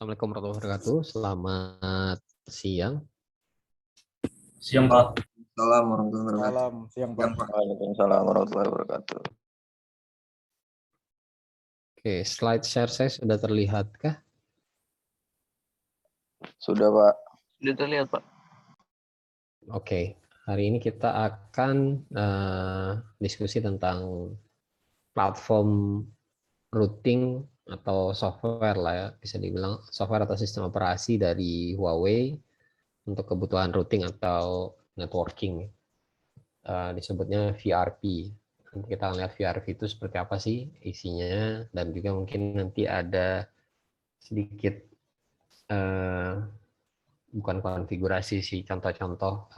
Assalamualaikum warahmatullahi wabarakatuh. Selamat siang. Siang, Pak. Assalamualaikum warahmatullahi wabarakatuh. Salam siang, Pak. Waalaikumsalam warahmatullahi wabarakatuh. Oke, slide share saya sudah terlihatkah? Sudah, Pak. Sudah terlihat, Pak. Oke, hari ini kita akan diskusi tentang platform routing atau software lah ya, bisa dibilang software atau sistem operasi dari Huawei untuk kebutuhan routing atau networking. Disebutnya VRP. Nanti kita akan lihat VRP itu seperti apa sih isinya, dan juga mungkin nanti ada sedikit bukan konfigurasi sih, contoh-contoh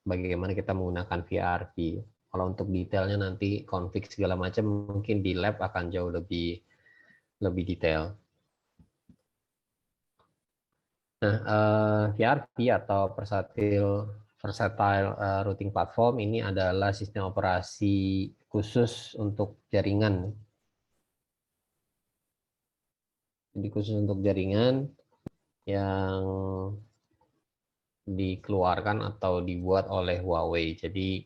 bagaimana kita menggunakan VRP. Kalau untuk detailnya nanti config segala macam mungkin di lab akan jauh lebih detail. Nah, VRP atau Versatile Routing Platform ini adalah sistem operasi khusus untuk jaringan. Jadi khusus untuk jaringan yang dikeluarkan atau dibuat oleh Huawei. Jadi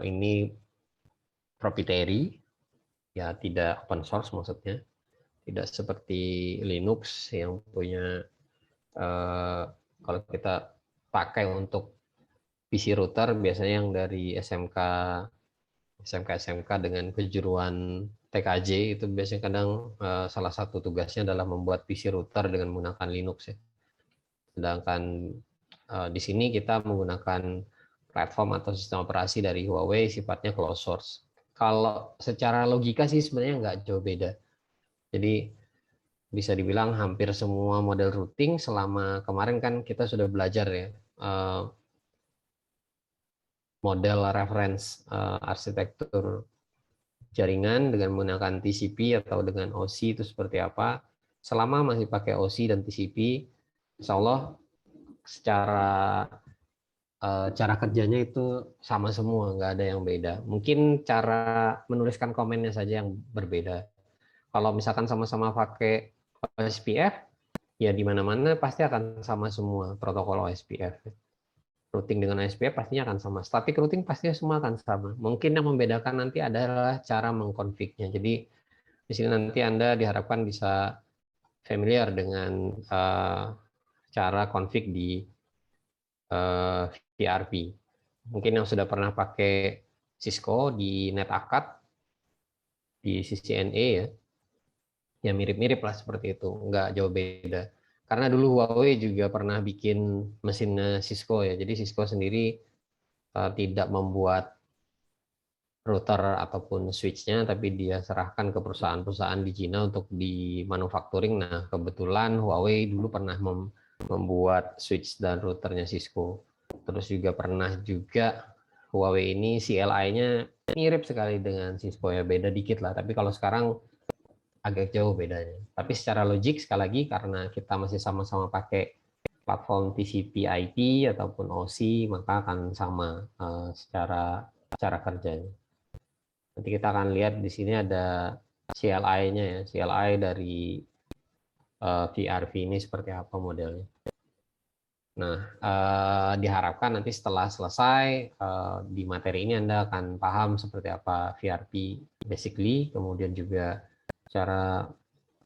ini proprietary, ya tidak open source maksudnya. Tidak seperti Linux yang punya kalau kita pakai untuk PC router biasanya yang dari SMK dengan kejuruan TKJ itu biasanya kadang salah satu tugasnya adalah membuat PC router dengan menggunakan Linux ya. Sedangkan di sini kita menggunakan platform atau sistem operasi dari Huawei sifatnya closed source. Kalau secara logika sih sebenarnya nggak jauh beda. Jadi bisa dibilang hampir semua model routing selama kemarin kan kita sudah belajar ya model reference arsitektur jaringan dengan menggunakan TCP atau dengan OSI itu seperti apa. Selama masih pakai OSI dan TCP, insya Allah secara cara kerjanya itu sama semua, nggak ada yang beda. Mungkin cara menuliskan komennya saja yang berbeda. Kalau misalkan sama-sama pakai OSPF, ya di mana-mana pasti akan sama semua protokol OSPF. Routing dengan OSPF pastinya akan sama. Static routing pastinya semua akan sama. Mungkin yang membedakan nanti adalah cara mengkonfignya. Jadi di sini nanti Anda diharapkan bisa familiar dengan cara config di VRP. Mungkin yang sudah pernah pakai Cisco di NetAcad, di CCNA ya mirip-mirip lah seperti itu, nggak jauh beda. Karena dulu Huawei juga pernah bikin mesin Cisco ya, jadi Cisco sendiri tidak membuat router ataupun switch-nya, tapi dia serahkan ke perusahaan-perusahaan di Cina untuk di manufacturing. Nah, kebetulan Huawei dulu pernah membuat switch dan routernya Cisco. Terus juga pernah juga Huawei ini CLI-nya mirip sekali dengan Cisco ya, beda dikit lah. Tapi kalau sekarang agak jauh bedanya. Tapi secara logik sekali lagi karena kita masih sama-sama pakai platform TCP/IP ataupun OSI, maka akan sama secara cara kerjanya. Nanti kita akan lihat di sini ada CLI-nya ya, CLI dari VRV ini seperti apa modelnya. Nah, diharapkan nanti setelah selesai di materi ini Anda akan paham seperti apa VRP basically, kemudian juga cara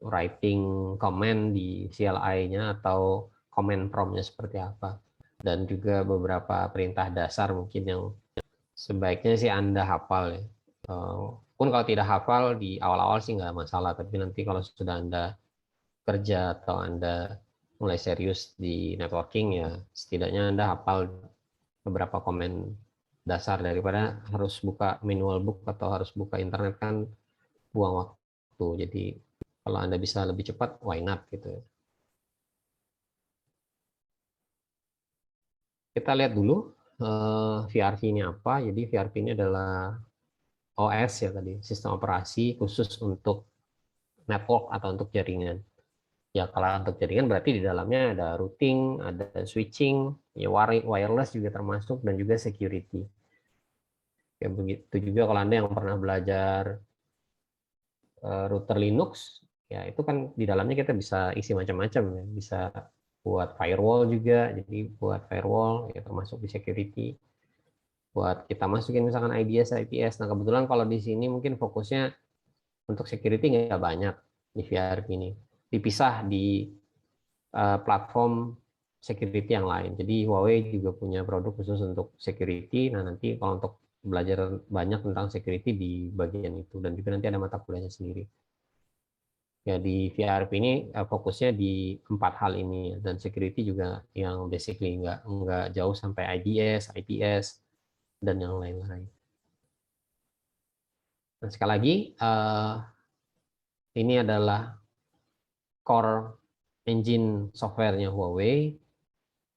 writing command di CLI-nya atau command prompt-nya seperti apa, dan juga beberapa perintah dasar mungkin yang sebaiknya sih Anda hafal ya. Pun kalau tidak hafal di awal-awal sih nggak masalah, tapi nanti kalau sudah Anda kerja atau Anda mulai serius di networking ya setidaknya Anda hafal beberapa komen dasar daripada harus buka manual book atau harus buka internet kan buang waktu. Jadi kalau Anda bisa lebih cepat, why not gitu. Kita lihat dulu VRV ini apa. Jadi VRV ini adalah OS ya tadi, sistem operasi khusus untuk network atau untuk jaringan. Ya kalau untuk jaringan berarti di dalamnya ada routing, ada switching, ya wireless juga termasuk, dan juga security. Ya begitu juga kalau Anda yang pernah belajar router Linux, Ya itu kan di dalamnya kita bisa isi macam-macam ya, bisa buat firewall juga, jadi buat firewall ya termasuk di security, buat kita masukin misalkan IDS, IPS. Nah kebetulan kalau di sini mungkin fokusnya untuk security nggak banyak di VRP ini, dipisah di platform security yang lain. Jadi Huawei juga punya produk khusus untuk security. Nah nanti kalau untuk belajar banyak tentang security di bagian itu, dan juga nanti ada mata kuliahnya sendiri. Ya di VRP ini fokusnya di 4 hal ini, dan security juga yang basically nggak jauh sampai IDS, IPS, dan yang lain-lain. Nah sekali lagi ini adalah core engine softwarenya Huawei,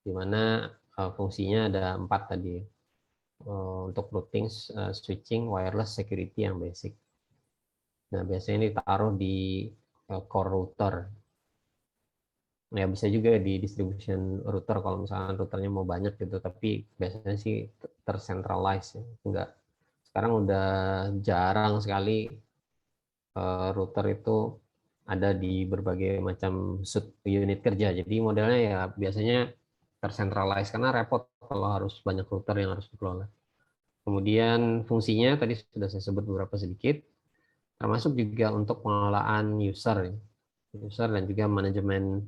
di mana fungsinya ada 4 tadi, untuk routing, switching, wireless, security yang basic. Nah biasanya ini ditaruh di core router. Ya bisa juga di distribution router kalau misalnya routernya mau banyak gitu, tapi biasanya sih tercentralize ya. Enggak. Sekarang udah jarang sekali router itu ada di berbagai macam unit kerja. Jadi modelnya ya biasanya tercentralize karena repot kalau harus banyak router yang harus dikelola. Kemudian fungsinya tadi sudah saya sebut beberapa sedikit, termasuk juga untuk pengelolaan user ya. User dan juga manajemen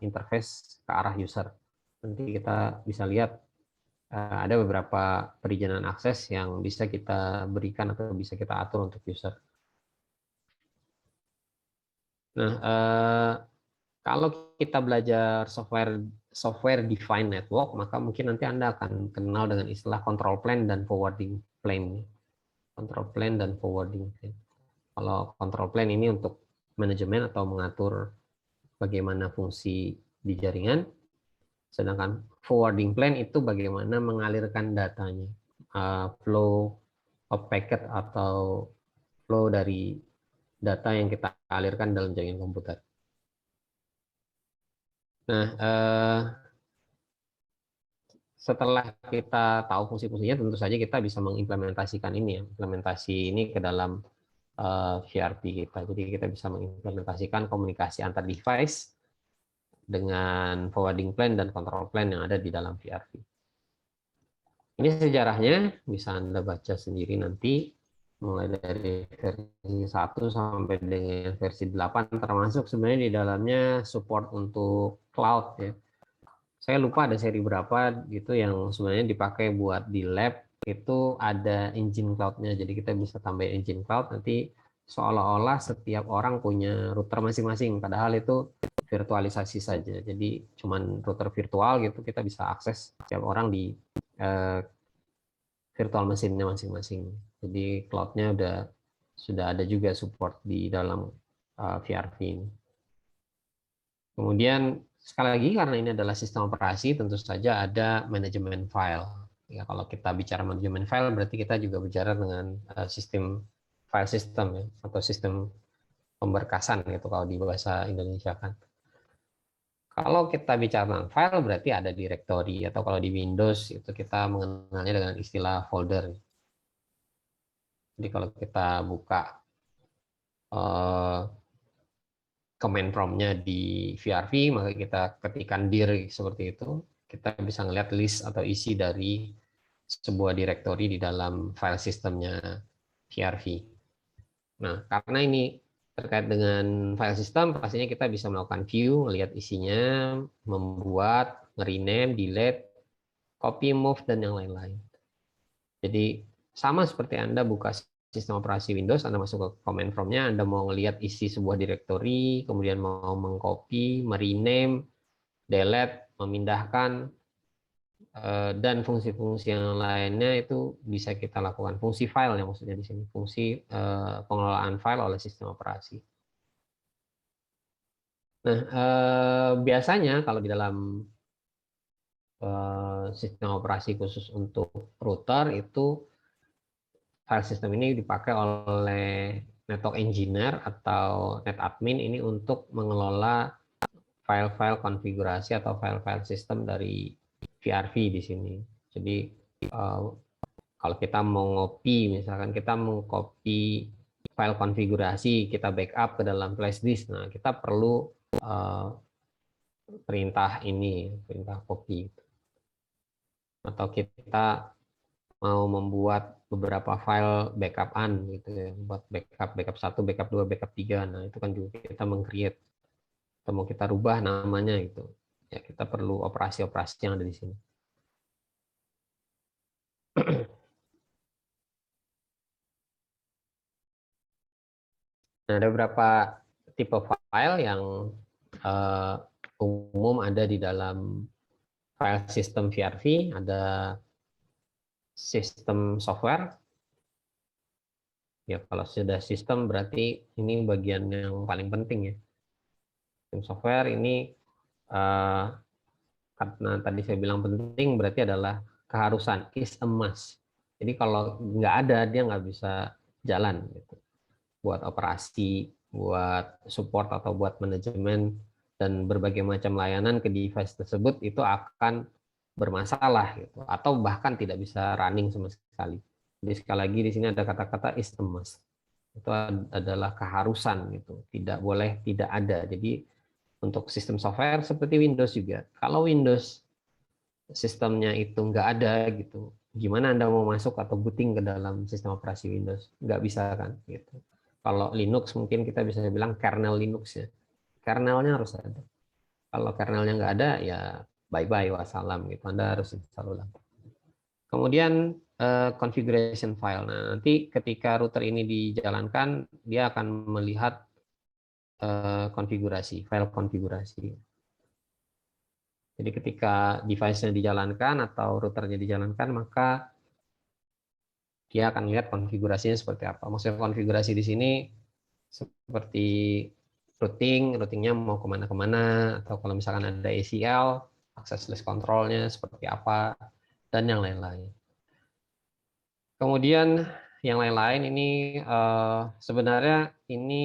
interface ke arah user. Nanti kita bisa lihat ada beberapa perizinan akses yang bisa kita berikan atau bisa kita atur untuk user. Nah, kalau kita belajar software defined network, maka mungkin nanti Anda akan kenal dengan istilah control plane dan forwarding plane. Control plane dan forwarding plane. Kalau control plane ini untuk manajemen atau mengatur bagaimana fungsi di jaringan, sedangkan forwarding plane itu bagaimana mengalirkan datanya, flow of packet atau flow dari data yang kita alirkan dalam jaringan komputer. Nah, setelah kita tahu fungsi-fungsinya, tentu saja kita bisa mengimplementasikan ini ya, implementasi ini ke dalam VRP kita. Jadi kita bisa mengimplementasikan komunikasi antar device dengan forwarding plane dan control plane yang ada di dalam VRP. Ini sejarahnya bisa Anda baca sendiri nanti, mulai dari versi 1 sampai dengan versi 8, termasuk sebenarnya di dalamnya support untuk cloud ya. Saya lupa ada seri berapa gitu yang sebenarnya dipakai buat di lab, itu ada engine cloud-nya. Jadi kita bisa tambah engine cloud, nanti seolah-olah setiap orang punya router masing-masing, padahal itu virtualisasi saja. Jadi cuman router virtual gitu, kita bisa akses setiap orang di virtual mesinnya masing-masing. Jadi cloud-nya sudah ada juga support di dalam VRV ini. Kemudian sekali lagi karena ini adalah sistem operasi, tentu saja ada manajemen file. Ya, kalau kita bicara manajemen file berarti kita juga bicara dengan sistem file system ya, atau sistem pemberkasan gitu kalau di bahasa Indonesia kan. Kalau kita bicara tentang file berarti ada directory, atau kalau di Windows itu kita mengenalnya dengan istilah folder. Jadi kalau kita buka command prompt-nya di VRV, maka kita ketikkan dir seperti itu, kita bisa melihat list atau isi dari sebuah directory di dalam file sistemnya VRV. Nah, karena ini terkait dengan file system, pastinya kita bisa melakukan view, melihat isinya, membuat, nge-rename, delete, copy, move, dan yang lain-lain. Jadi sama seperti Anda buka sistem operasi Windows, Anda masuk ke command prompt-nya, Anda mau ngelihat isi sebuah directory, kemudian mau mengcopy, merename, delete, memindahkan, dan fungsi-fungsi yang lainnya itu bisa kita lakukan. Fungsi file yang maksudnya di sini, fungsi pengelolaan file oleh sistem operasi. Nah, biasanya kalau di dalam sistem operasi khusus untuk router itu file system ini dipakai oleh network engineer atau netadmin ini untuk mengelola file-file konfigurasi atau file-file sistem dari VRV di sini. Jadi kalau kita mau ngopi, misalkan kita mau copy file konfigurasi kita backup ke dalam flash disk. Nah, kita perlu perintah ini, perintah copy. Atau kita mau membuat beberapa file backup-an gitu ya, buat backup 1, backup 2, backup 3. Nah, itu kan juga kita meng-create atau mau kita rubah namanya gitu. Ya, kita perlu operasi-operasi yang ada di sini. Nah, ada beberapa tipe file yang umum ada di dalam file system VRV. Ada sistem software. Ya, kalau sudah sistem berarti ini bagian yang paling penting ya. Sistem software ini karena tadi saya bilang penting berarti adalah keharusan, is a must. Jadi kalau nggak ada dia nggak bisa jalan gitu. Buat operasi, buat support atau buat manajemen dan berbagai macam layanan ke device tersebut itu akan bermasalah gitu atau bahkan tidak bisa running sama sekali. Jadi sekali lagi di sini ada kata-kata is a must. Itu adalah keharusan gitu. Tidak boleh tidak ada. Jadi untuk sistem software seperti Windows juga. Kalau Windows sistemnya itu nggak ada gitu, gimana Anda mau masuk atau booting ke dalam sistem operasi Windows? Nggak bisa kan gitu. Kalau Linux mungkin kita bisa bilang kernel Linux ya. Kernelnya harus ada. Kalau kernelnya nggak ada ya bye-bye wassalam gitu. Anda harus install ulang. Kemudian configuration file. Nah, nanti ketika router ini dijalankan, dia akan melihat konfigurasi, file konfigurasi. Jadi ketika device-nya dijalankan atau routernya dijalankan, maka dia akan lihat konfigurasinya seperti apa. Maksudnya konfigurasi di sini seperti routingnya mau kemana-kemana, atau kalau misalkan ada ACL, access list control-nya seperti apa, dan yang lain-lain. Kemudian yang lain-lain ini sebenarnya ini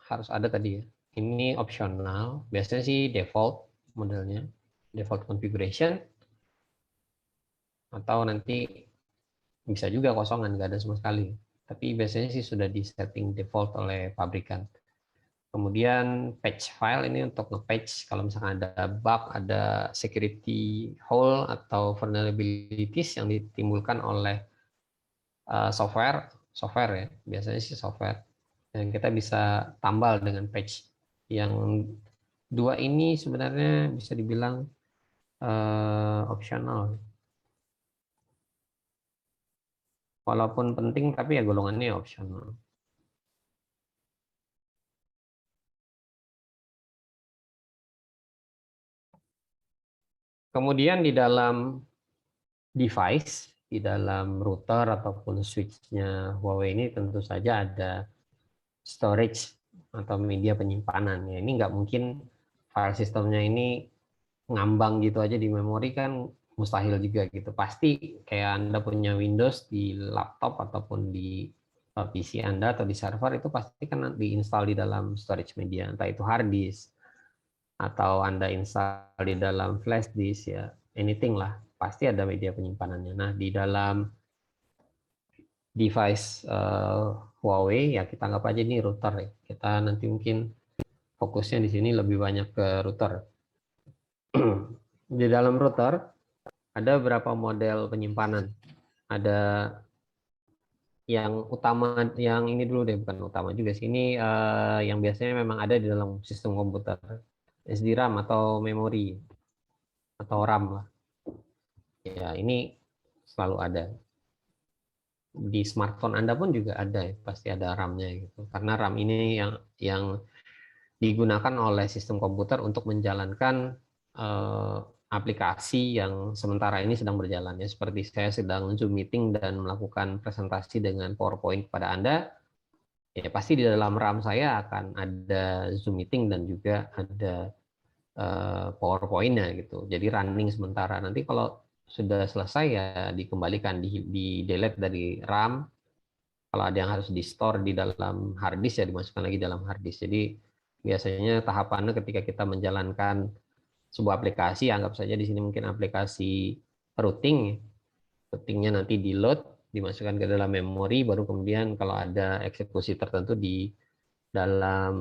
harus ada tadi ya. Ini opsional, biasanya sih default modelnya, default configuration, atau nanti bisa juga kosongan, nggak ada sama sekali. Tapi biasanya sih sudah di setting default oleh pabrikan. Kemudian patch file ini untuk nge-patch kalau misalkan ada bug, ada security hole atau vulnerabilities yang ditimbulkan oleh software ya, biasanya sih software. Dan kita bisa tambal dengan patch. Yang dua ini sebenarnya bisa dibilang optional. Walaupun penting tapi ya golongannya optional. Kemudian di dalam device, di dalam router ataupun switch-nya Huawei ini tentu saja ada storage atau media penyimpanan. Ya, ini nggak mungkin file sistemnya ini ngambang gitu aja di memori kan mustahil juga gitu. Pasti kayak Anda punya Windows di laptop ataupun di PC Anda atau di server itu pasti kan diinstal di dalam storage media, entah itu hard disk atau Anda install di dalam flash disk ya, anything lah, pasti ada media penyimpanannya. Nah, di dalam device Huawei ya kita anggap aja ini router ya. Kita nanti mungkin fokusnya di sini lebih banyak ke router. Di dalam router ada beberapa model penyimpanan. Ada yang utama, yang ini dulu deh, bukan utama juga sih. Ini yang biasanya memang ada di dalam sistem komputer. SD-RAM atau memori atau RAM lah. Ya, ini selalu ada. Di smartphone Anda pun juga ada ya, pasti ada RAM-nya gitu. Karena RAM ini yang digunakan oleh sistem komputer untuk menjalankan aplikasi yang sementara ini sedang berjalan ya. Seperti saya sedang Zoom meeting dan melakukan presentasi dengan PowerPoint pada Anda, ya pasti di dalam RAM saya akan ada Zoom meeting dan juga ada PowerPoint-nya gitu. Jadi running sementara. Nanti kalau sudah selesai ya dikembalikan, di delete dari RAM. Kalau ada yang harus di store di dalam hard disk ya dimasukkan lagi dalam hard disk. Jadi biasanya tahapannya ketika kita menjalankan sebuah aplikasi, anggap saja di sini mungkin aplikasi routing, routingnya nanti di load, dimasukkan ke dalam memori, baru kemudian kalau ada eksekusi tertentu di dalam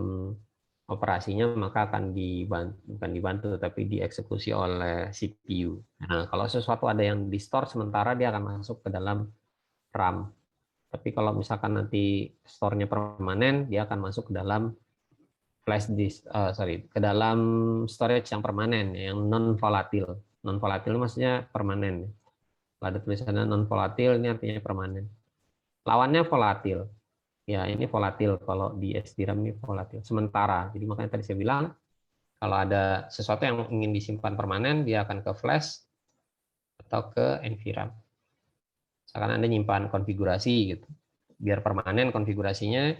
operasinya maka akan dibantu, bukan dibantu tapi dieksekusi oleh CPU. Nah, kalau sesuatu ada yang di store sementara dia akan masuk ke dalam RAM. Tapi kalau misalkan nanti store-nya permanen, dia akan masuk ke dalam flash disk, ke dalam storage yang permanen, yang non volatil. Non volatil maksudnya permanen. Kalau ada tulisannya non volatil, ini artinya permanen. Lawannya volatil. Ya, ini volatil. Kalau di SDRAM ini volatil. Sementara. Jadi makanya tadi saya bilang, kalau ada sesuatu yang ingin disimpan permanen, dia akan ke flash atau ke NVRAM. Misalkan Anda nyimpan konfigurasi gitu. Biar permanen konfigurasinya,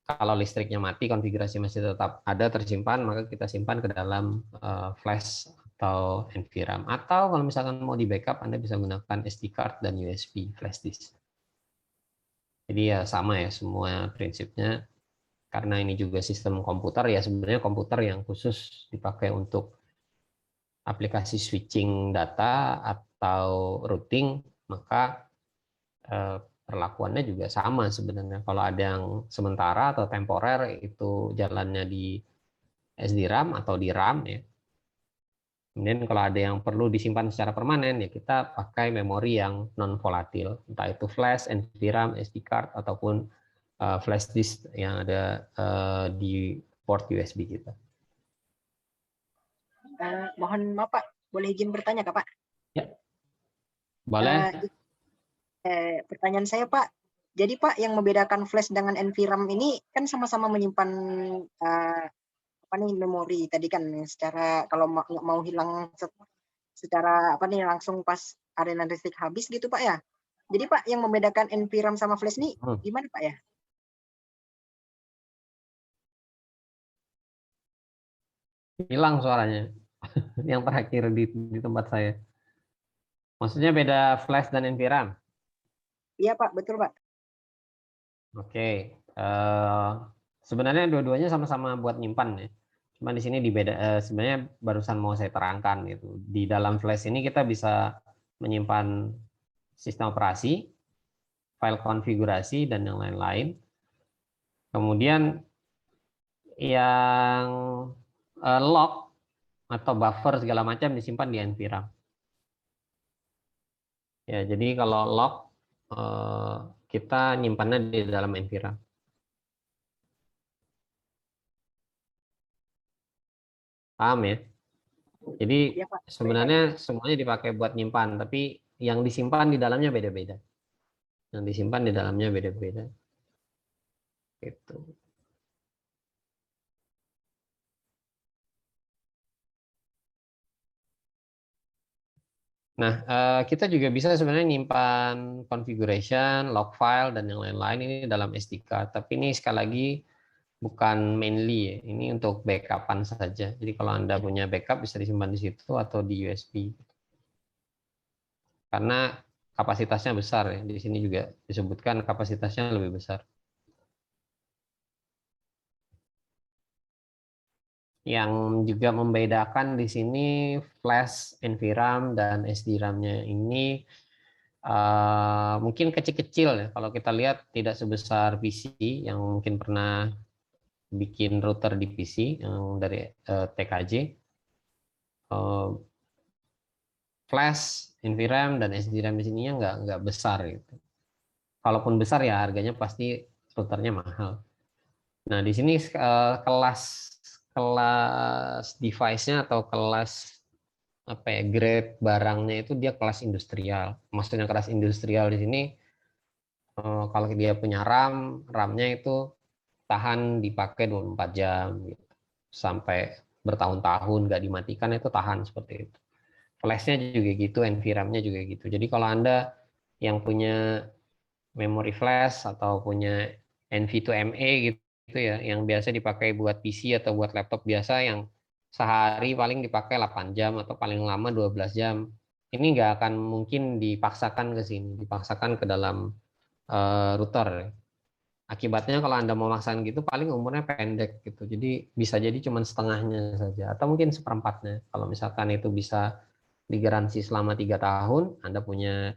kalau listriknya mati, konfigurasi masih tetap ada tersimpan, maka kita simpan ke dalam flash atau NVRAM. Atau kalau misalkan mau di backup, Anda bisa gunakan SD card dan USB flash disk. Jadi ya sama ya semua prinsipnya. Karena ini juga sistem komputer, ya sebenarnya komputer yang khusus dipakai untuk aplikasi switching data atau routing, maka perlakuannya juga sama sebenarnya. Kalau ada yang sementara atau temporer itu jalannya di SDRAM atau di RAM ya. Kemudian kalau ada yang perlu disimpan secara permanen ya kita pakai memori yang non volatil, entah itu flash, NVRAM, SD card ataupun flash disk yang ada di port USB kita. Mohon maaf Pak, boleh izin bertanya Kak Pak? Ya, boleh. Pertanyaan saya Pak, jadi Pak yang membedakan flash dengan NVRAM ini kan sama-sama menyimpan memori tadi kan secara kalau mau hilang secara langsung pas arena listrik habis gitu Pak ya. Jadi Pak yang membedakan NVRAM sama flash ini gimana Pak ya? Hilang suaranya yang terakhir di tempat saya. Maksudnya beda flash dan NVRAM? Iya Pak, betul Pak. Oke. Sebenarnya dua-duanya sama-sama buat nyimpan ya. Cuma di sini sebenarnya barusan mau saya terangkan gitu. Di dalam flash ini kita bisa menyimpan sistem operasi, file konfigurasi dan yang lain-lain. Kemudian yang log atau buffer segala macam disimpan di NVRAM. Ya, jadi kalau log kita nyimpannya di dalam NVRAM. Paham ya? Jadi Ya, Pak. sebenarnya semuanya dipakai buat nyimpan, tapi yang disimpan di dalamnya beda-beda. Yang disimpan di dalamnya beda-beda. Gitu. Nah, kita juga bisa sebenarnya nyimpan configuration, log file, dan yang lain-lain ini dalam SD card. Tapi ini sekali lagi bukan mainly ya. Ini untuk backupan saja. Jadi kalau Anda punya backup bisa disimpan di situ atau di USB. Karena kapasitasnya besar ya. Di sini juga disebutkan kapasitasnya lebih besar. Yang juga membedakan di sini flash, NVRAM, dan SDRAM-nya ini mungkin kecil-kecil ya. Kalau kita lihat tidak sebesar PC yang mungkin pernah bikin router di PC yang dari TKJ. Flash, NVRAM, dan SDRAM di sininya nggak besar gitu. Kalaupun besar ya harganya pasti routernya mahal. Nah di sini kelas device-nya atau kelas grade barangnya itu dia kelas industrial. Maksudnya kelas industrial di sini kalau dia punya RAM-nya itu tahan dipakai 24 jam gitu. Sampai bertahun-tahun nggak dimatikan itu tahan seperti itu. Flash-nya juga gitu, NVRAM-nya juga gitu. Jadi kalau Anda yang punya memori flash atau punya NV2ME gitu ya, yang biasa dipakai buat PC atau buat laptop biasa yang sehari paling dipakai 8 jam atau paling lama 12 jam. Ini nggak akan mungkin dipaksakan ke sini, dipaksakan ke dalam router. Akibatnya kalau Anda mau maksain gitu paling umurnya pendek gitu. Jadi bisa jadi cuma setengahnya saja atau mungkin seperempatnya. Kalau misalkan itu bisa digaransi selama 3 tahun, Anda punya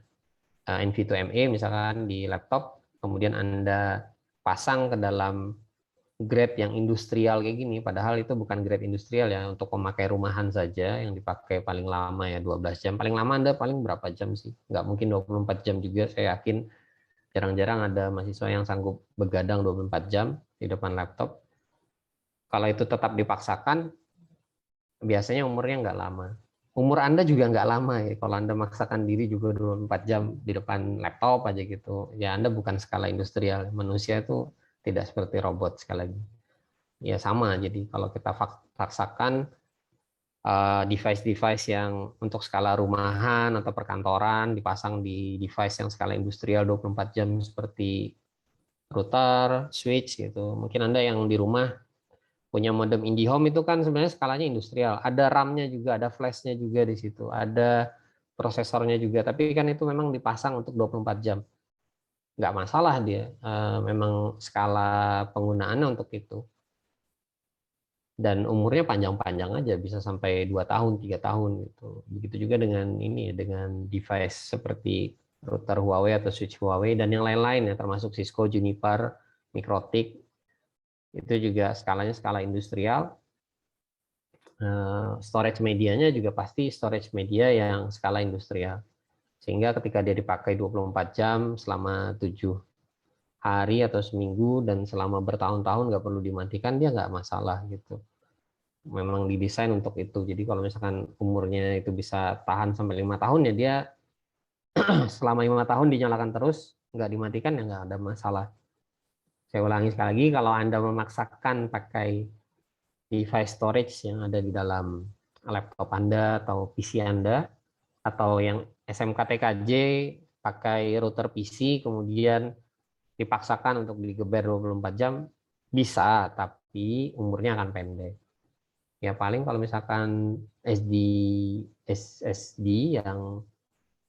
NV2ME misalkan di laptop, kemudian Anda pasang ke dalam grade yang industrial kayak gini, padahal itu bukan grade industrial ya, untuk pemakai rumahan saja yang dipakai paling lama ya 12 jam. Paling lama Anda paling berapa jam sih? Nggak mungkin 24 jam juga, saya yakin jarang-jarang ada mahasiswa yang sanggup begadang 24 jam di depan laptop. Kalau itu tetap dipaksakan, biasanya umurnya nggak lama. Umur Anda juga nggak lama ya, kalau Anda maksakan diri juga 24 jam di depan laptop aja gitu. Ya Anda bukan skala industrial, manusia itu tidak seperti robot sekali lagi. Ya sama, jadi kalau kita paksakan device-device yang untuk skala rumahan atau perkantoran dipasang di device yang skala industrial 24 jam seperti router, switch gitu. Mungkin Anda yang di rumah punya modem IndiHome itu kan sebenarnya skalanya industrial. Ada RAM-nya juga, ada flash-nya juga di situ, ada prosesornya juga. Tapi kan itu memang dipasang untuk 24 jam. Nggak masalah dia, memang skala penggunaannya untuk itu. Dan umurnya panjang-panjang aja, bisa sampai 2 tahun, 3 tahun gitu. Begitu juga dengan ini, dengan device seperti router Huawei atau switch Huawei dan yang lain-lain ya, termasuk Cisco, Juniper, Mikrotik, itu juga skalanya skala industrial. Storage medianya juga pasti storage media yang skala industrial. Sehingga ketika dia dipakai 24 jam selama 7 hari atau seminggu dan selama bertahun-tahun nggak perlu dimatikan, dia nggak masalah gitu. Memang didesain untuk itu. Jadi kalau misalkan umurnya itu bisa tahan sampai 5 tahun ya dia selama 5 tahun dinyalakan terus, nggak dimatikan ya nggak ada masalah. Saya ulangi sekali lagi, kalau Anda memaksakan pakai device storage yang ada di dalam laptop Anda atau PC Anda, atau yang SMK TKJ pakai router PC kemudian dipaksakan untuk digeber 24 jam, bisa, tapi umurnya akan pendek. Ya paling kalau misalkan SSD yang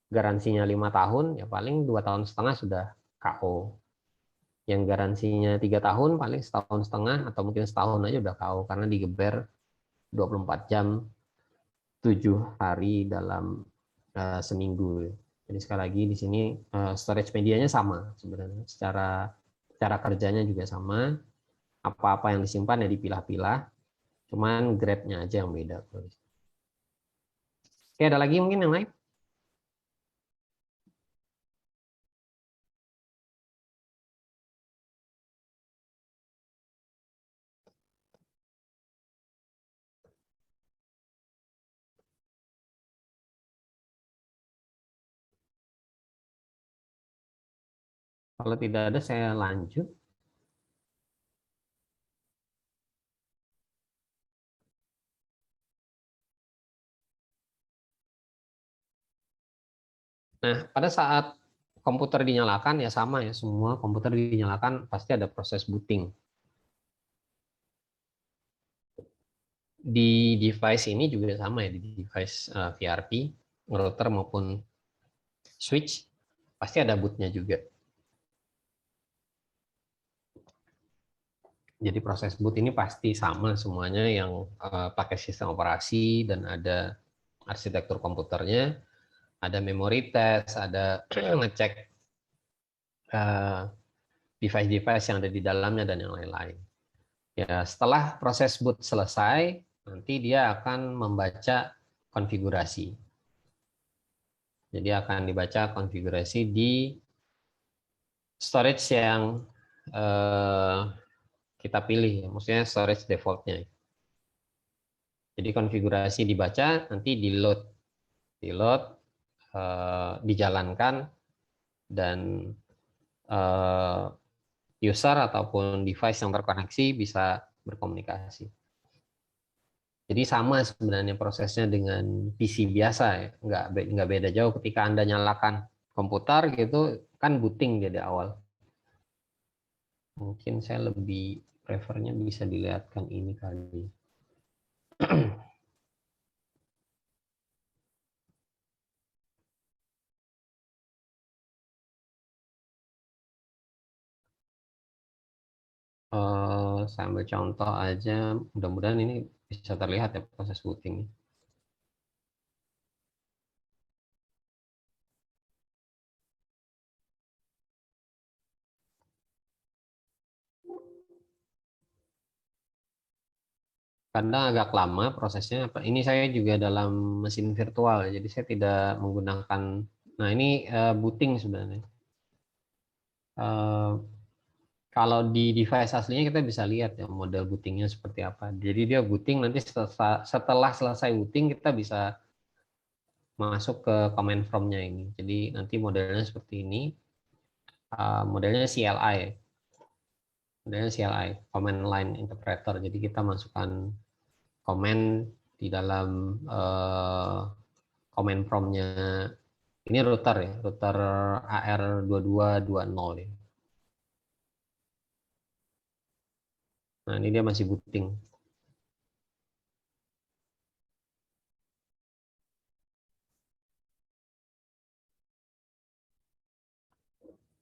garansinya 5 tahun, ya paling 2,5 tahun sudah KO. Yang garansinya 3 tahun, paling 1,5 tahun atau mungkin setahun aja udah KO, karena digeber 24 jam 7 hari dalam seminggu. Jadi sekali lagi di sini storage medianya sama sebenarnya, secara kerjanya juga sama, apa-apa yang disimpan ya dipilah-pilah, cuman grade-nya aja yang beda. Oke, ada lagi mungkin yang lain? Kalau tidak ada, saya lanjut. Nah, pada saat komputer dinyalakan ya sama ya, semua komputer dinyalakan pasti ada proses booting. Di device ini juga sama ya, di device VRP, router maupun switch, pasti ada bootnya juga. Jadi proses boot ini pasti sama semuanya yang pakai sistem operasi dan ada arsitektur komputernya, ada memory test, ada ngecek device-device yang ada di dalamnya dan yang lain-lain. Ya, setelah proses boot selesai, nanti dia akan membaca konfigurasi. Jadi akan dibaca konfigurasi di storage yang kita pilih, maksudnya storage defaultnya. Jadi konfigurasi dibaca, nanti di-load, dijalankan, dan user ataupun device yang terkoneksi bisa berkomunikasi. Jadi sama sebenarnya prosesnya dengan PC biasa ya, nggak beda jauh. Ketika Anda nyalakan komputer gitu, kan booting dari awal. Mungkin saya lebih prefernya bisa dilihatkan ini kali. Saya ambil contoh aja, mudah-mudahan ini bisa terlihat ya proses booting. kadang agak lama prosesnya. Ini saya juga dalam mesin virtual, jadi saya tidak menggunakan. Nah ini booting sebenarnya. Kalau di device aslinya kita bisa lihat ya model bootingnya seperti apa. Jadi dia booting nanti setelah selesai booting kita bisa masuk ke command from-nya ini. Jadi nanti modelnya seperti ini. Modelnya CLI. Modelnya CLI, Command Line Interpreter. Jadi kita masukkan komen di dalam command from-nya. Ini router ya, router AR2220 ya. Nah, ini dia masih booting.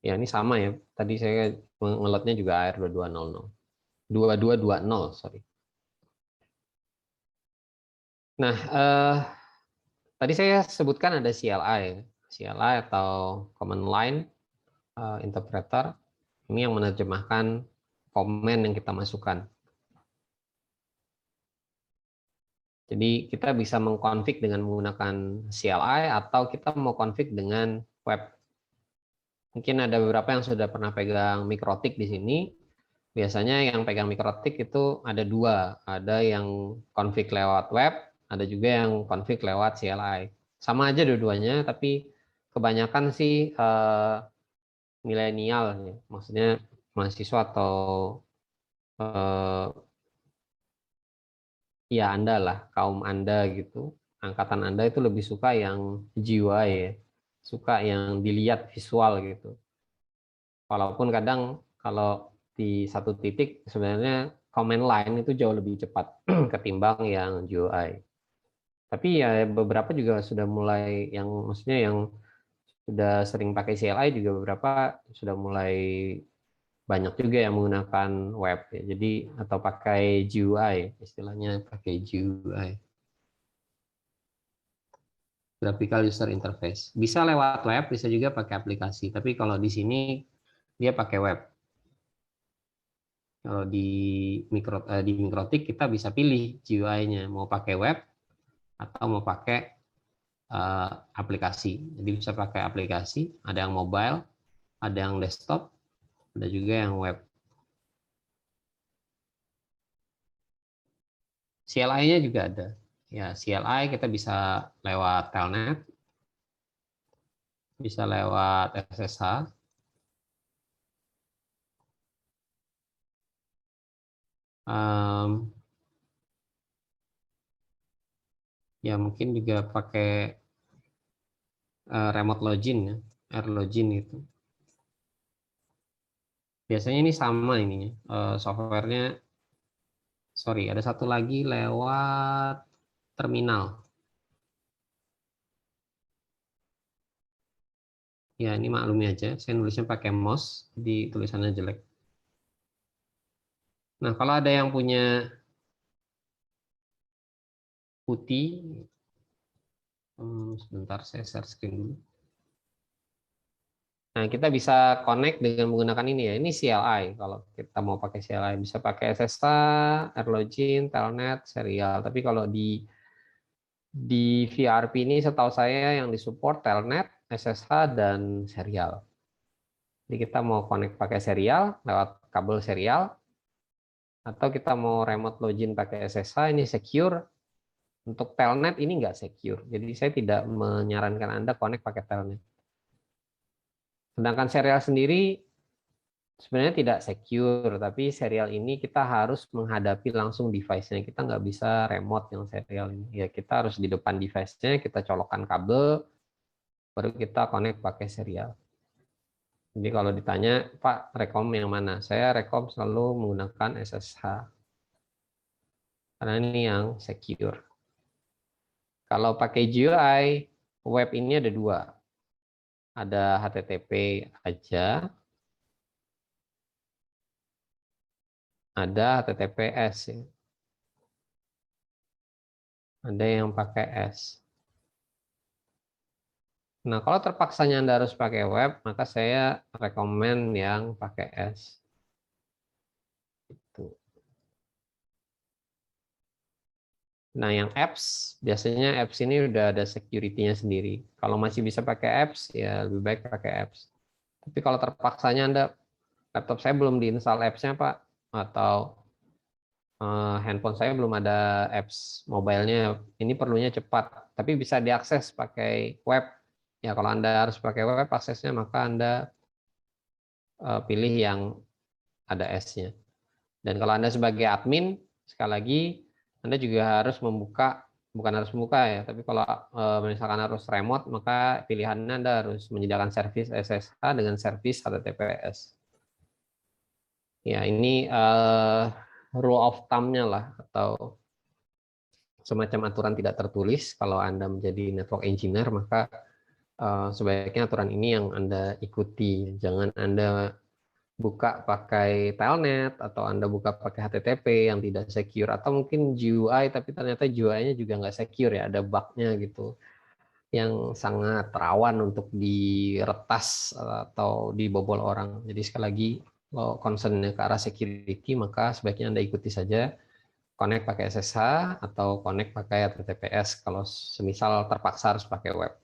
Ya, ini sama ya. Tadi saya ngelotnya juga AR2200. 2220, sorry. Nah, tadi saya sebutkan ada CLI. CLI atau Command Line Interpreter. Ini yang menerjemahkan komen yang kita masukkan. Jadi kita bisa mengkonfig dengan menggunakan CLI atau kita mau konfig dengan web. Mungkin ada beberapa yang sudah pernah pegang Mikrotik di sini. Biasanya yang pegang Mikrotik itu ada dua. Ada yang konfig lewat web, ada juga yang konfig lewat CLI. Sama aja dua-duanya, tapi kebanyakan sih milenial, ya. Maksudnya mahasiswa atau ya Anda lah, kaum Anda gitu. Angkatan Anda itu lebih suka yang GUI ya. Suka yang dilihat visual gitu. Walaupun kadang kalau di satu titik sebenarnya command line itu jauh lebih cepat ketimbang yang GUI. Tapi ya beberapa juga sudah mulai yang maksudnya yang sudah sering pakai CLI juga beberapa sudah mulai banyak juga yang menggunakan web ya. Jadi atau pakai GUI, istilahnya pakai GUI. Graphical User Interface. Bisa lewat web, bisa juga pakai aplikasi. Tapi kalau di sini dia pakai web. Kalau di Mikrotik kita bisa pilih GUI-nya mau pakai web atau mau pakai aplikasi. Jadi bisa pakai aplikasi, ada yang mobile, ada yang desktop, ada juga yang web. CLI-nya juga ada. Ya, CLI kita bisa lewat telnet, bisa lewat SSH, ya mungkin juga pakai remote login ya, air login itu. Biasanya ini sama ininya, softwarenya. Sorry, ada satu lagi lewat terminal. Ya, ini maklumi aja, saya nulisnya pakai mouse, di tulisannya jelek. Nah, kalau ada yang punya putih, sebentar saya share screen dulu. Nah, kita bisa connect dengan menggunakan ini ya. Ini CLI. Kalau kita mau pakai CLI, bisa pakai SSH, Airlogin, Telnet, serial. Tapi kalau di VRP ini setahu saya yang disupport Telnet, SSH, dan serial. Jadi kita mau connect pakai serial, lewat kabel serial, atau kita mau remote login pakai SSH, ini secure. Untuk Telnet ini nggak secure. Jadi saya tidak menyarankan Anda connect pakai Telnet. Sedangkan serial sendiri sebenarnya tidak secure, tapi serial ini kita harus menghadapi langsung device-nya. Kita nggak bisa remote yang serial ini. Ya kita harus di depan device-nya, kita colokkan kabel, baru kita connect pakai serial. Jadi kalau ditanya, Pak, rekom yang mana? Saya rekom selalu menggunakan SSH. Karena ini yang secure. Kalau pakai GUI, web ini ada dua. Ada HTTP aja, ada HTTPS ya. Ada yang pakai S. Nah, kalau terpaksanya Anda harus pakai web, maka saya rekomen yang pakai S. Itu. Nah, yang apps, biasanya apps ini udah ada security-nya sendiri. Kalau masih bisa pakai apps, ya lebih baik pakai apps. Tapi kalau terpaksanya Anda, laptop saya belum diinstal apps-nya, Pak, atau handphone saya belum ada apps mobile-nya, ini perlunya cepat, tapi bisa diakses pakai web. Ya, kalau Anda harus pakai web aksesnya, maka Anda pilih yang ada S-nya. Dan kalau Anda sebagai admin, sekali lagi, Anda juga harus membuka, bukan harus membuka ya, tapi kalau misalkan harus remote, maka pilihannya Anda harus menyediakan servis SSH dengan servis HTTPS. Ya, ini rule of thumb-nya lah, atau semacam aturan tidak tertulis. Kalau Anda menjadi network engineer, maka sebaiknya aturan ini yang Anda ikuti. Jangan Anda buka pakai telnet, atau Anda buka pakai HTTP yang tidak secure, atau mungkin GUI, tapi ternyata GUI-nya juga nggak secure ya, ada bug-nya gitu, yang sangat rawan untuk diretas atau dibobol orang. Jadi sekali lagi, kalau concern-nya ke arah security, maka sebaiknya Anda ikuti saja, connect pakai SSH atau connect pakai HTTPS kalau semisal terpaksa harus pakai web.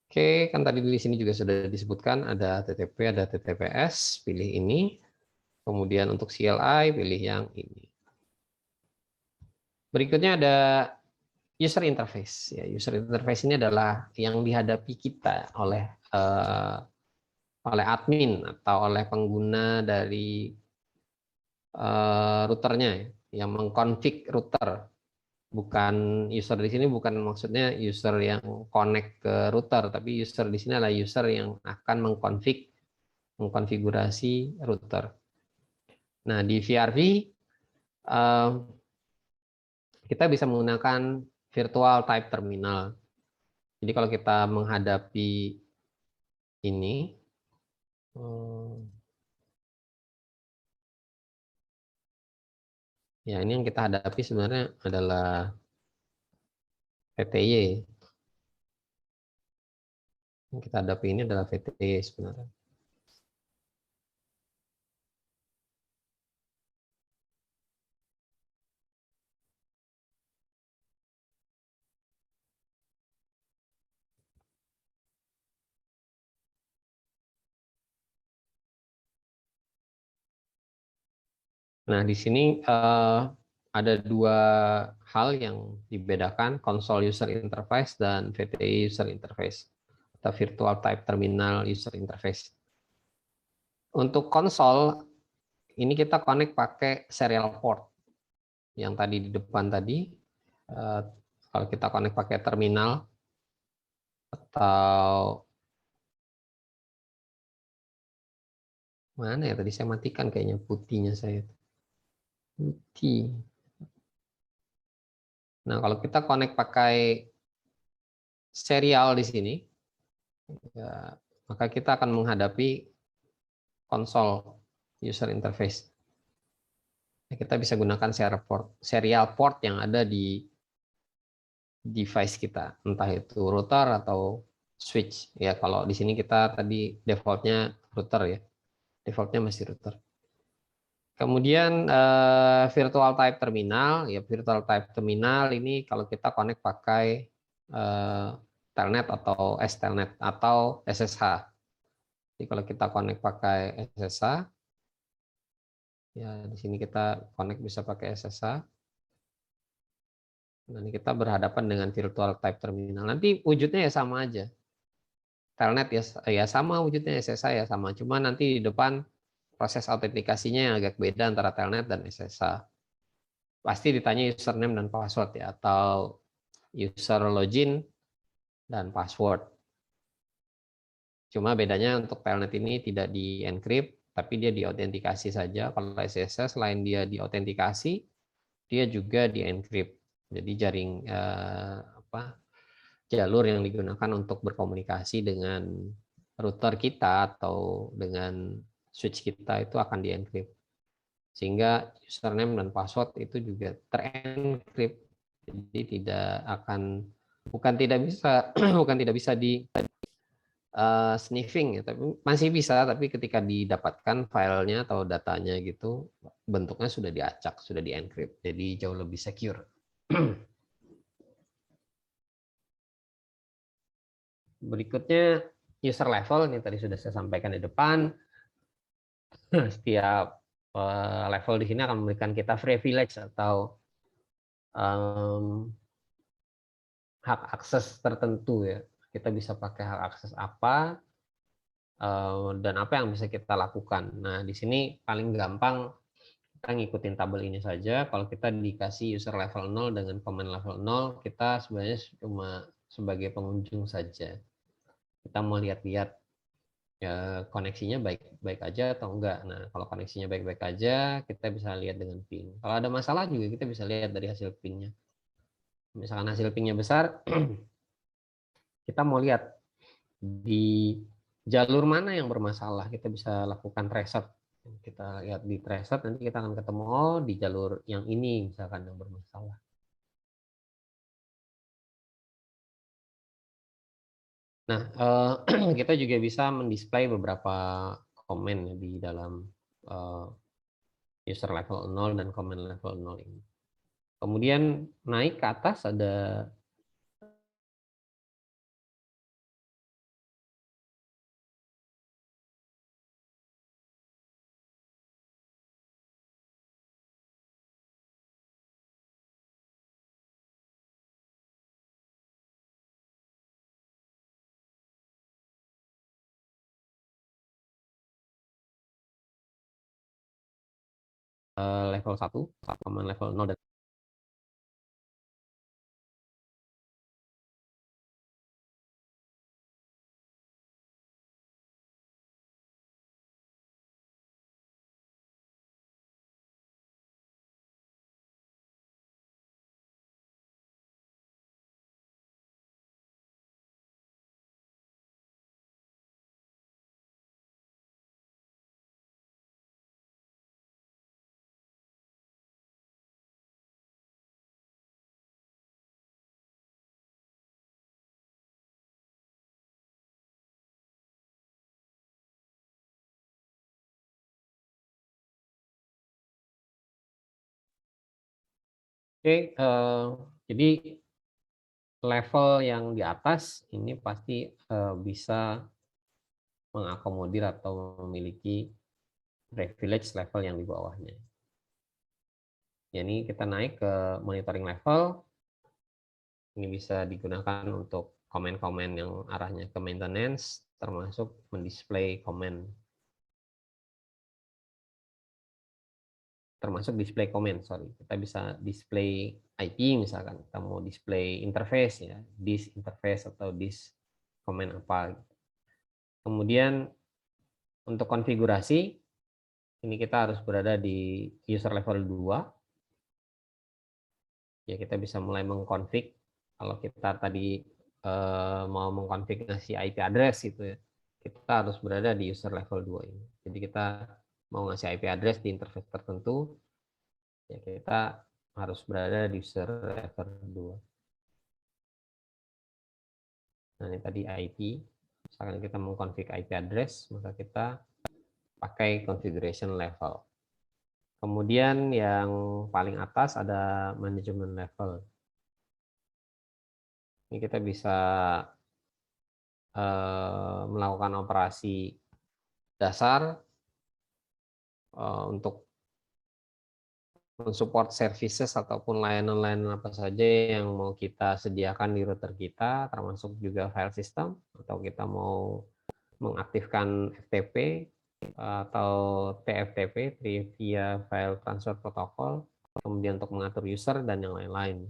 Oke, kan tadi di sini juga sudah disebutkan ada HTTP, ada HTTPS, pilih ini. Kemudian untuk CLI, pilih yang ini. Berikutnya ada user interface. Ya, user interface ini adalah yang dihadapi kita oleh admin atau oleh pengguna dari routernya, yang mengkonfig router. Bukan user di sini, bukan maksudnya user yang connect ke router, tapi user di sini adalah user yang akan mengkonfigurasi router. Nah, di VRV kita bisa menggunakan virtual type terminal. Jadi kalau kita menghadapi ini, ya ini yang kita hadapi sebenarnya adalah VTY. Yang kita hadapi ini adalah VTY sebenarnya. Nah, di sini ada dua hal yang dibedakan, console user interface dan VTY user interface, atau virtual type terminal user interface. Untuk konsol, ini kita connect pakai serial port. Yang tadi di depan tadi, kalau kita connect pakai terminal, atau mana ya tadi saya matikan kayaknya putihnya saya. Putih. Nah, kalau kita connect pakai serial di sini, ya, maka kita akan menghadapi konsol user interface. Kita bisa gunakan serial port yang ada di device kita, entah itu router atau switch. Ya, kalau di sini kita tadi defaultnya router ya, defaultnya masih router. Kemudian virtual type terminal, ya virtual type terminal ini kalau kita connect pakai telnet atau S-telnet atau SSH. Jadi kalau kita connect pakai SSH, ya di sini kita connect bisa pakai SSH. Nanti kita berhadapan dengan virtual type terminal. Nanti wujudnya ya sama aja. Telnet ya sama wujudnya, SSH ya sama. Cuma nanti di depan proses autentikasinya yang agak beda antara telnet dan SSH. Pasti ditanya username dan password ya, atau user login dan password. Cuma bedanya untuk telnet ini tidak di-encrypt, tapi dia diautentikasi saja. Kalau SSH selain dia diautentikasi, dia juga di-encrypt. Jadi jaring jalur yang digunakan untuk berkomunikasi dengan router kita atau dengan switch kita itu akan di-encrypt. Sehingga username dan password itu juga ter-encrypt. Jadi tidak akan, bukan tidak bisa sniffing ya, tapi masih bisa, tapi ketika didapatkan filenya atau datanya gitu, bentuknya sudah diacak, sudah di-encrypt, jadi jauh lebih secure. Berikutnya user level, ini tadi sudah saya sampaikan di depan. Setiap level di sini akan memberikan kita privilege atau hak akses tertentu ya. Kita bisa pakai hak akses apa dan apa yang bisa kita lakukan. Nah, di sini paling gampang kita ngikutin tabel ini saja. Kalau kita dikasih user level 0 dengan command level 0, kita sebenarnya cuma sebagai pengunjung saja. Kita mau lihat-lihat ya, koneksinya baik-baik aja atau enggak. Nah, kalau koneksinya baik-baik aja, kita bisa lihat dengan ping. Kalau ada masalah juga kita bisa lihat dari hasil pingnya. Misalkan hasil pingnya besar, kita mau lihat di jalur mana yang bermasalah, kita bisa lakukan reset. Kita lihat di reset, nanti kita akan ketemu oh di jalur yang ini misalkan yang bermasalah. Nah, kita juga bisa mendisplay beberapa komen di dalam user level 0 dan command level 0 ini. Kemudian naik ke atas ada level 1, command level 0 dan Oke, jadi level yang di atas ini pasti bisa mengakomodir atau memiliki privilege level yang di bawahnya. Jadi kita naik ke monitoring level, ini bisa digunakan untuk komen-komen yang arahnya ke maintenance, termasuk mendisplay komen. Termasuk display comment, sorry. Kita bisa display IP misalkan, kita mau display interface ya, this interface atau this comment apa. Kemudian untuk konfigurasi, ini kita harus berada di user level 2. Ya, kita bisa mulai mengkonfig. Kalau kita tadi mau mengkonfigurasi IP address gitu ya, kita harus berada di user level 2 ini. Jadi kita mau ngasih IP address di interface tertentu, ya kita harus berada di user level 2. Nah, ini tadi IP. Misalkan kita mengkonfig IP address, maka kita pakai configuration level. Kemudian yang paling atas ada management level. Ini kita bisa melakukan operasi dasar untuk mensupport services ataupun layanan-layanan apa saja yang mau kita sediakan di router kita, termasuk juga file system, atau kita mau mengaktifkan FTP atau TFTP, Trivia File Transfer Protocol, kemudian untuk mengatur user dan yang lain-lain.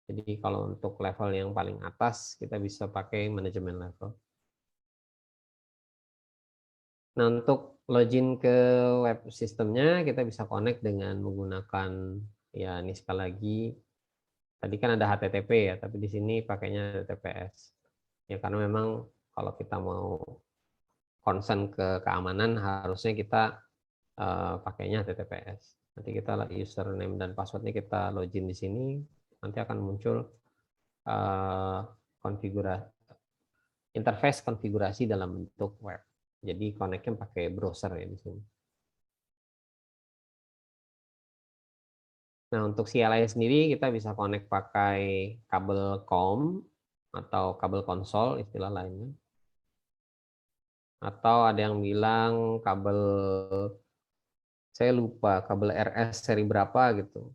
Jadi kalau untuk level yang paling atas, kita bisa pakai manajemen level. Nah, untuk login ke web sistemnya, kita bisa connect dengan menggunakan, ya ini sekali lagi, tadi kan ada HTTP ya, tapi di sini pakainya HTTPS. Ya karena memang kalau kita mau concern ke keamanan, harusnya kita pakainya HTTPS. Nanti kita username dan passwordnya kita login di sini, nanti akan muncul konfigurasi interface konfigurasi dalam bentuk web. Jadi connect-nya pakai browser ya di sini. Nah, untuk CLI sendiri kita bisa connect pakai kabel COM atau kabel konsol istilah lainnya. Atau ada yang bilang kabel, saya lupa, kabel RS seri berapa gitu.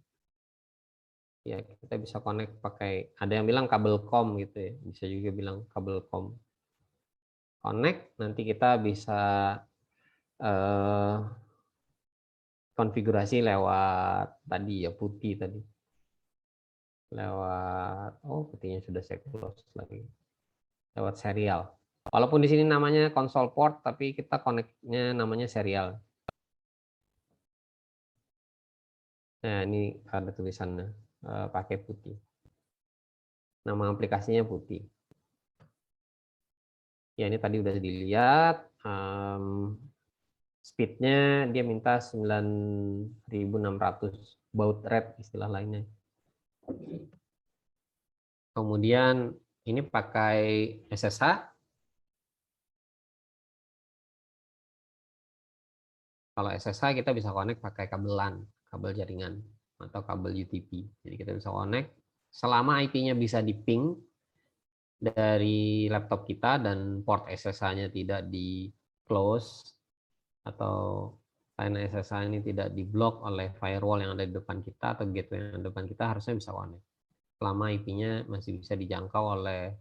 Ya, kita bisa connect pakai, ada yang bilang kabel COM gitu ya, bisa juga bilang kabel COM. Connect, nanti kita bisa konfigurasi lewat tadi ya, putih tadi. Lewat, oh putihnya sudah saya close lagi. Lewat serial. Walaupun di sini namanya console port, tapi kita connect-nya namanya serial. Nah, ini ada tulisannya pakai putih. Nama aplikasinya putih. Ya, ini tadi udah dilihat. Speednya dia minta 9.600 baud rate istilah lainnya. Kemudian ini pakai SSH. Kalau SSH kita bisa connect pakai kabel LAN, kabel jaringan atau kabel UTP. Jadi kita bisa connect selama IP-nya bisa di-ping dari laptop kita dan port SSH-nya tidak di close atau line SSH ini tidak diblok oleh firewall yang ada di depan kita atau gateway yang ada di depan kita, harusnya bisa connect. Selama IP-nya masih bisa dijangkau oleh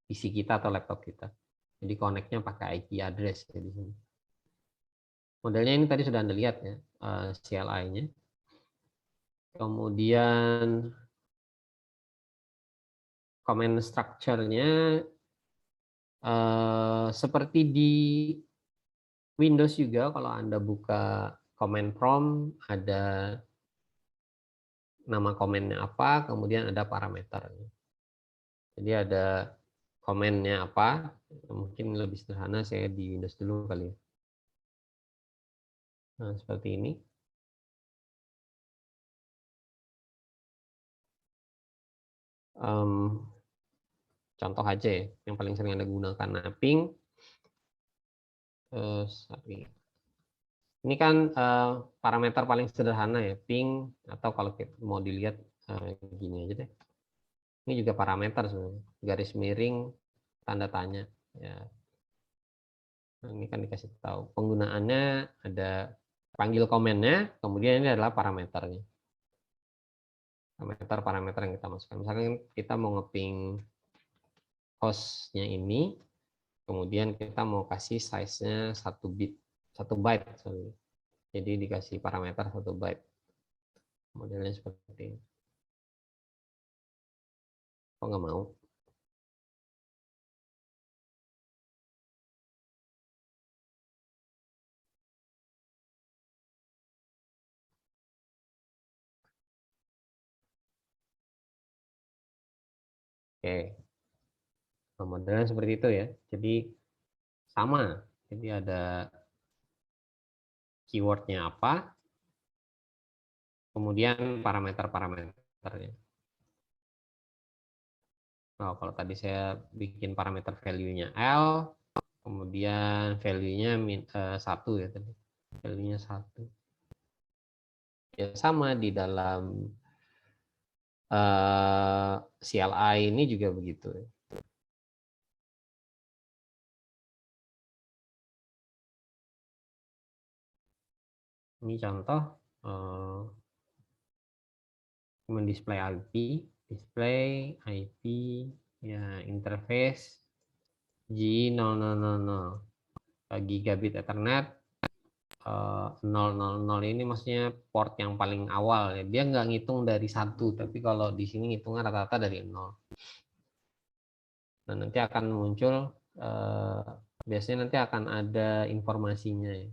PC kita atau laptop kita. Jadi connect-nya pakai IP address ya di sini. Modelnya ini tadi sudah Anda lihat ya, CLI-nya. Kemudian command structure-nya seperti di Windows juga, kalau Anda buka command prompt, ada nama komennya apa, kemudian ada parameternya. Jadi ada komennya apa, mungkin lebih sederhana saya di Windows dulu kali ya. Nah, seperti ini. Contoh aja ya, yang paling sering Anda gunakan. Nah, ping. Ini kan parameter paling sederhana ya, ping, atau kalau kita mau dilihat gini aja deh. Ini juga parameter sebenarnya, garis miring, tanda tanya. Ya. Nah, ini kan dikasih tahu. Penggunaannya ada panggil komennya, kemudian ini adalah parameternya. Parameter yang kita masukkan. Misalkan kita mau ngeping hostnya ini, kemudian kita mau kasih size-nya 1 byte. Sorry. Jadi dikasih parameter 1 byte. Modelnya seperti ini. Kok nggak mau? Oke. Nah, modelnya seperti itu ya. Jadi sama. Jadi ada keywordnya apa, kemudian parameternya. Nah, kalau tadi saya bikin parameter value-nya L, kemudian value-nya 1 ya tadi. Value-nya 1. Ya sama di dalam CLI ini juga begitu. Ini contoh mendisplay IP, display IP, ya interface G0000 gigabit Ethernet 000 ini maksudnya port yang paling awal ya. Dia nggak ngitung dari 1, tapi kalau di sini ngitungnya rata-rata dari 0. Nah, nanti akan muncul biasanya nanti akan ada informasinya ya.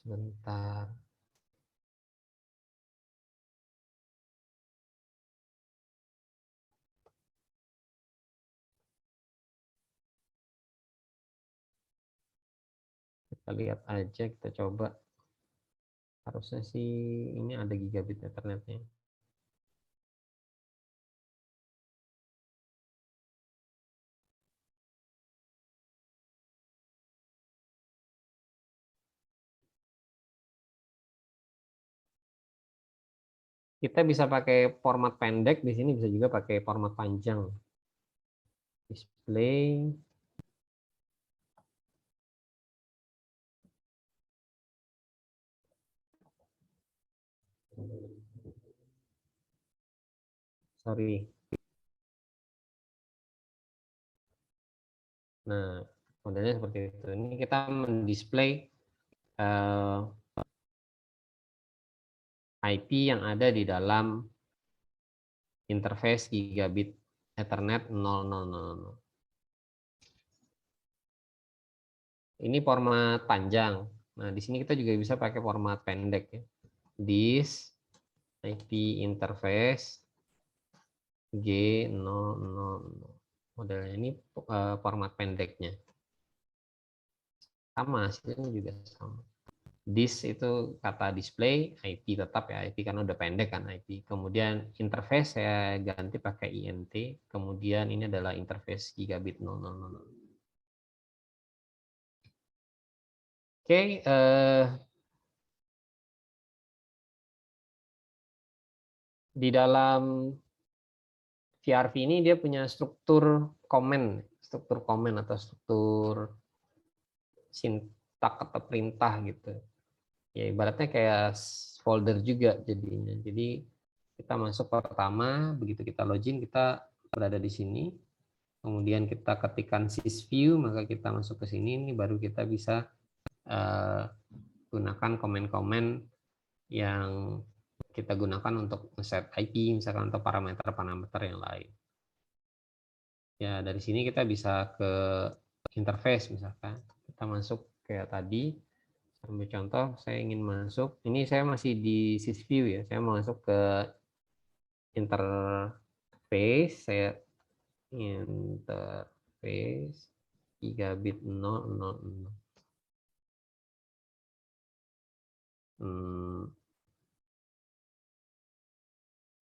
Sebentar. Kita lihat aja, kita coba. Harusnya sih ini ada gigabit Ethernetnya. Kita bisa pakai format pendek, di sini bisa juga pakai format panjang. Display. Sorry. Nah, modelnya seperti itu. Ini kita mendisplay IP yang ada di dalam interface gigabit Ethernet 0000. Ini format panjang. Nah, di sini kita juga bisa pakai format pendek ya. This IP interface G000. Modelnya ini format pendeknya. Sama, hasilnya juga sama. This itu kata display, IP tetap ya, IP karena udah pendek kan IP. Kemudian interface saya ganti pakai INT. Kemudian ini adalah interface gigabit 0000. Oke, di dalam VRV ini dia punya struktur komen atau struktur sintak atau perintah gitu. Ya ibaratnya kayak folder juga jadinya. Jadi kita masuk pertama, begitu kita login kita berada di sini. Kemudian kita ketikkan sysview, maka kita masuk ke sini. Ini baru kita bisa gunakan komen-komen yang kita gunakan untuk set IP misalkan atau parameter-parameter yang lain. Ya, dari sini kita bisa ke interface misalkan. Kita masuk kayak tadi. Ambil contoh, saya ingin masuk. Ini saya masih di sysview ya. Saya mau masuk ke interface. Saya interface gigabit 000.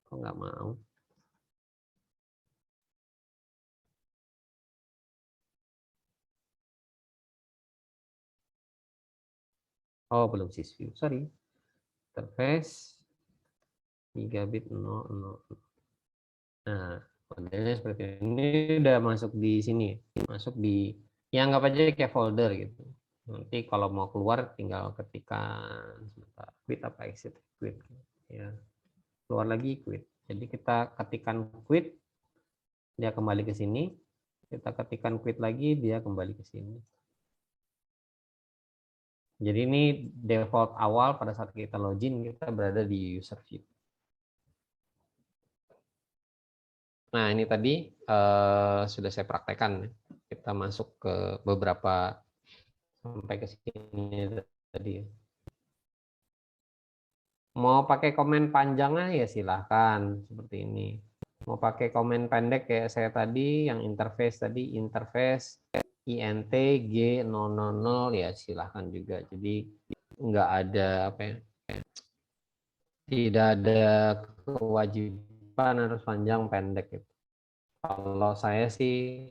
Kok nggak mau? Oh, belum sysview. Sorry. Interface gigabit 000. Nah, modelnya seperti ini udah masuk di sini. Masuk di, ya anggap aja kayak folder gitu. Nanti kalau mau keluar tinggal ketikkan sebentar, quit apa exit, quit. Ya. Keluar lagi quit. Jadi kita ketikkan quit, dia kembali ke sini. Kita ketikkan quit lagi, dia kembali ke sini. Jadi ini default awal pada saat kita login, kita berada di user view. Nah, ini tadi sudah saya praktekkan. Kita masuk ke beberapa sampai ke sini tadi. Mau pakai komen panjangnya ya silahkan seperti ini. Mau pakai komen pendek kayak saya tadi, yang interface tadi, interface INT G000 ya silahkan juga. Jadi nggak ada apa ya, tidak ada kewajiban harus panjang pendek gitu. Kalau saya sih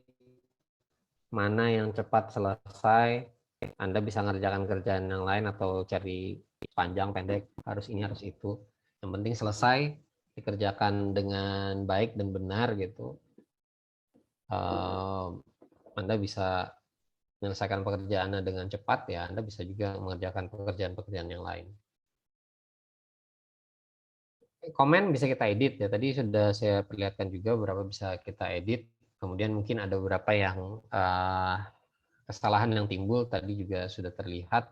mana yang cepat selesai, Anda bisa ngerjakan kerjaan yang lain atau cari panjang pendek, harus ini harus itu. Yang penting selesai, dikerjakan dengan baik dan benar gitu. Anda bisa menyelesaikan pekerjaan Anda dengan cepat ya, Anda bisa juga mengerjakan pekerjaan-pekerjaan yang lain. Komen bisa kita edit ya, tadi sudah saya perlihatkan juga beberapa bisa kita edit. Kemudian mungkin ada beberapa yang kesalahan yang timbul tadi juga sudah terlihat.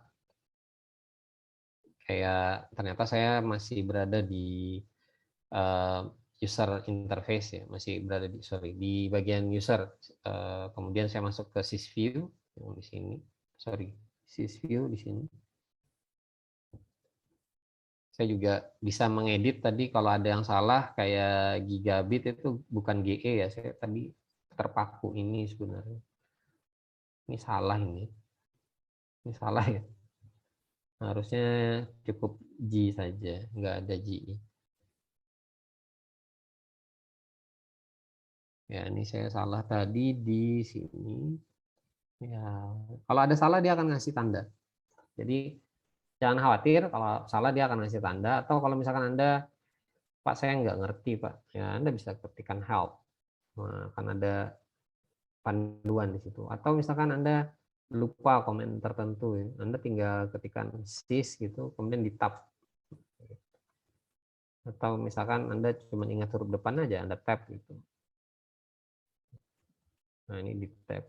Kayak ternyata saya masih berada di user interface ya, masih berada di bagian user. Kemudian saya masuk ke sysview yang di sini. Sysview di sini. Saya juga bisa mengedit tadi kalau ada yang salah kayak gigabit itu bukan GE ya, saya tadi terpaku ini sebenarnya. Ini salah ini. Ini salah ya. Harusnya cukup G saja, nggak ada GE. Ya, ini saya salah tadi di sini. Ya, kalau ada salah dia akan ngasih tanda. Jadi jangan khawatir kalau salah dia akan ngasih tanda. Atau kalau misalkan Anda Pak saya nggak ngerti Pak, ya Anda bisa ketikkan help. Nah, akan ada panduan di situ. Atau misalkan Anda lupa komen tertentu, ya. Anda tinggal ketikkan sys gitu, kemudian di tab. Atau misalkan Anda cuma ingat huruf depan aja, Anda tab gitu. Nah, ini di tab.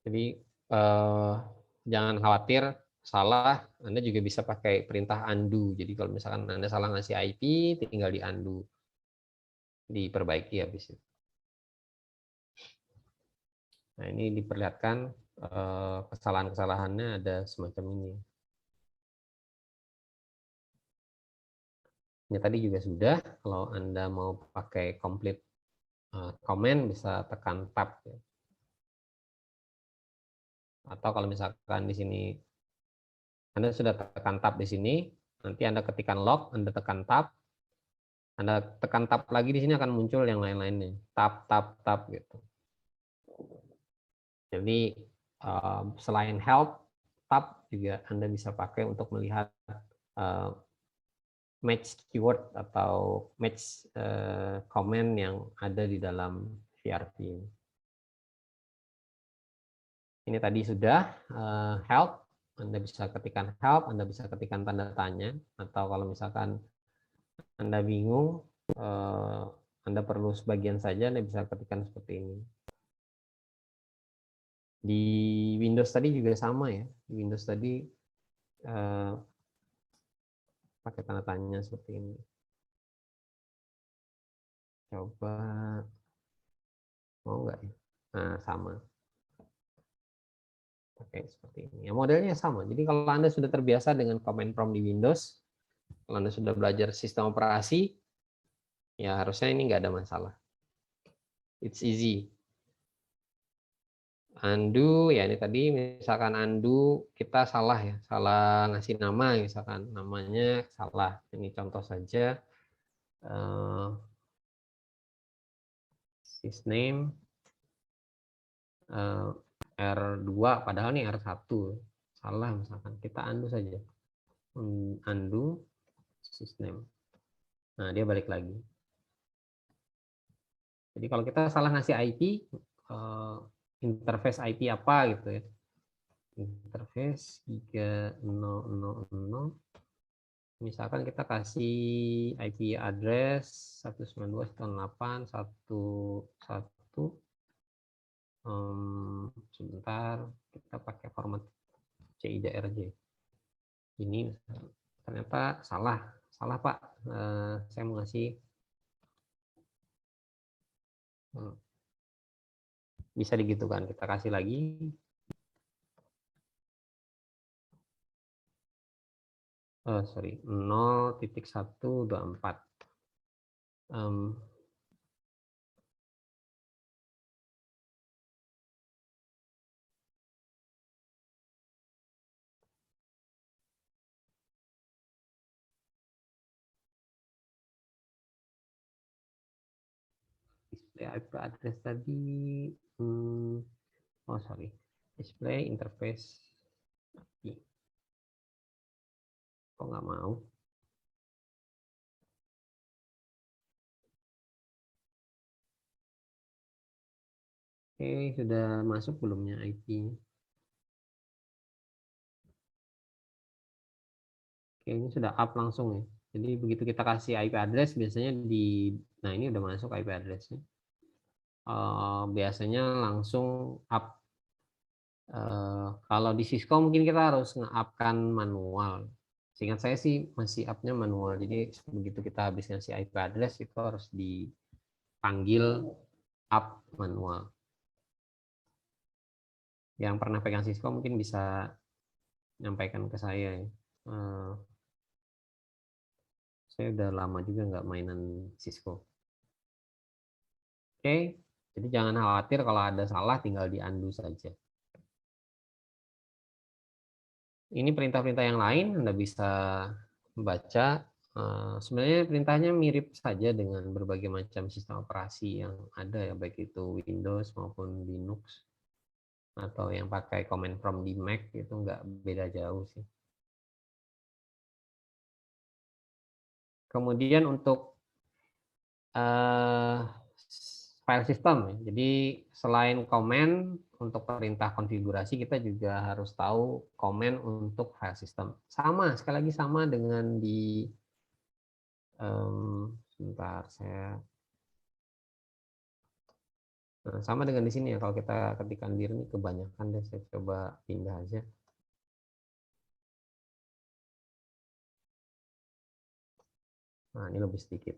Jadi jangan khawatir salah, Anda juga bisa pakai perintah undo. Jadi kalau misalkan Anda salah ngasih IP, tinggal di undo, diperbaiki habis itu. Nah, ini diperlihatkan kesalahan-kesalahannya ada semacam ini. Ini tadi juga sudah. Kalau Anda mau pakai complete comment, bisa tekan tab. Ya. Atau kalau misalkan di sini Anda sudah tekan tab di sini, nanti Anda ketikkan log, Anda tekan tab, Anda tekan tab lagi di sini akan muncul yang lain-lainnya. Tab, tab, tab gitu. Jadi selain help, tab juga Anda bisa pakai untuk melihat match keyword atau match comment yang ada di dalam VRP ini. Ini tadi sudah help, Anda bisa ketikkan help, Anda bisa ketikkan tanda tanya, atau kalau misalkan Anda bingung, Anda perlu sebagian saja, Anda bisa ketikkan seperti ini. Di Windows tadi juga sama ya, di Windows tadi pakai tanda tanya seperti ini. Coba, mau nggak ya? Nah, sama. Oke, seperti ini. Ya, modelnya sama. Jadi kalau Anda sudah terbiasa dengan command prompt di Windows, kalau Anda sudah belajar sistem operasi, ya harusnya ini nggak ada masalah. It's easy. Undo, ya ini tadi misalkan undo kita salah ya, salah ngasih nama misalkan namanya salah. Ini contoh saja. Sysname R2 padahal ini R1. Salah misalkan. Kita undo saja. Undo sysname. Nah, dia balik lagi. Jadi kalau kita salah ngasih IP, interface IP apa gitu ya. Interface 3000, misalkan kita kasih IP address 192.168.1.1. Sebentar, kita pakai format CIDRJ. Ini ternyata salah Pak. Saya mau ngasih bisa digitukan, kita kasih lagi. Sorry, 0.124. Display IP address tadi, oh sorry, display interface IP. Kok nggak mau? Oke, sudah masuk belumnya IP? Oke, ini sudah up langsung ya. Jadi begitu kita kasih IP address, biasanya nah ini udah masuk IP addressnya. Biasanya langsung up. Kalau di Cisco mungkin kita harus nge-up-kan manual. Seingat saya sih masih up-nya manual. Jadi begitu kita habis ngasih IP address itu harus dipanggil up manual. Yang pernah pegang Cisco mungkin bisa nyampaikan ke saya ya. Saya udah lama juga nggak mainan Cisco. Oke, jadi jangan khawatir kalau ada salah tinggal di undo saja. Ini perintah-perintah yang lain Anda bisa membaca. Sebenarnya perintahnya mirip saja dengan berbagai macam sistem operasi yang ada ya, baik itu Windows maupun Linux. atau yang pakai command prompt di Mac itu nggak beda jauh sih. Kemudian untuk file system, jadi selain command untuk perintah konfigurasi, kita juga harus tahu command untuk file system. Sama, sekali lagi sama dengan di sebentar saya. Nah, sama dengan di sini ya, kalau kita ketikkan dir ini kebanyakan deh, saya coba pindah aja. Nah, ini lebih sedikit.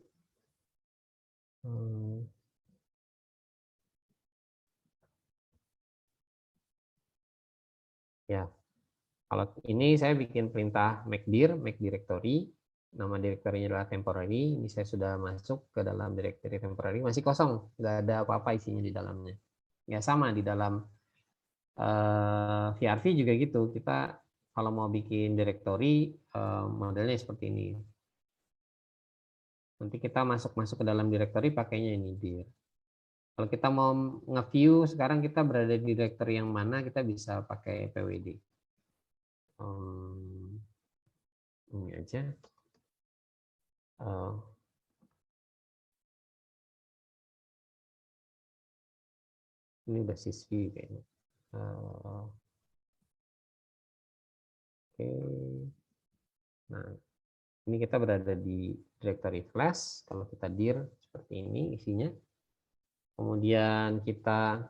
Ya, kalau ini saya bikin perintah make dir, make directory, nama direktorinya adalah temporary. Ini saya sudah masuk ke dalam directory temporary, masih kosong, nggak ada apa-apa isinya di dalamnya. Ya sama di dalam VRV juga gitu. Kita kalau mau bikin directory modelnya seperti ini. Nanti kita masuk ke dalam directory pakainya ini dir. Kalau kita mau nge-view sekarang kita berada di directory yang mana, kita bisa pakai pwd. Ini aja. Ini udah siswi kayaknya. Oke. Nah, ini kita berada di directory flash. Kalau kita dir seperti ini isinya. Kemudian kita,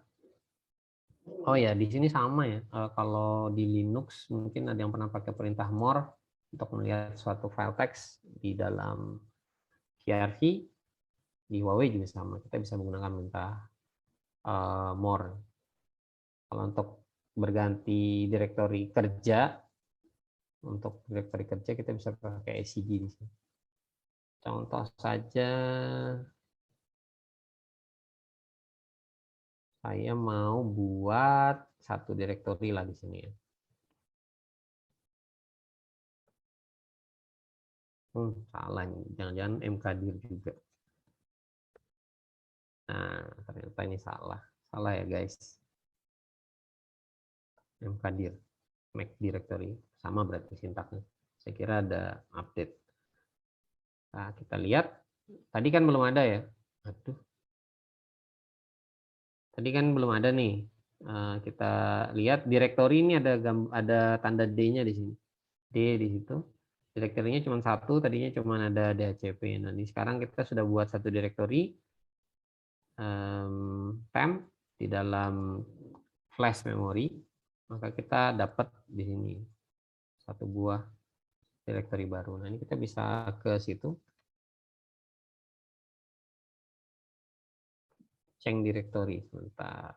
oh ya di sini sama ya. Kalau di Linux mungkin ada yang pernah pakai perintah more untuk melihat suatu file teks di dalam hierarchy. Di Huawei juga sama. Kita bisa menggunakan perintah more. Kalau untuk berganti direktori kerja, untuk direktori kerja kita bisa pakai SCD di sini. Contoh saja, saya mau buat satu direktori lah di sini ya. Salah nih, jangan-jangan mkdir juga. Nah, ternyata ini salah. Salah ya guys. Mkdir, make directory, sama berarti sintaknya. Saya kira ada update. Nah, kita lihat, tadi kan belum ada ya. Aduh. Tadi kan belum ada nih. Kita lihat direktori ini ada tanda D-nya di sini. D di situ. Direktorinya cuma satu, tadinya cuma ada DHCP. Nah, ini sekarang kita sudah buat satu direktori temp di dalam flash memory, maka kita dapat di sini satu buah direktori baru. Nah, ini kita bisa ke situ. Change directory sebentar.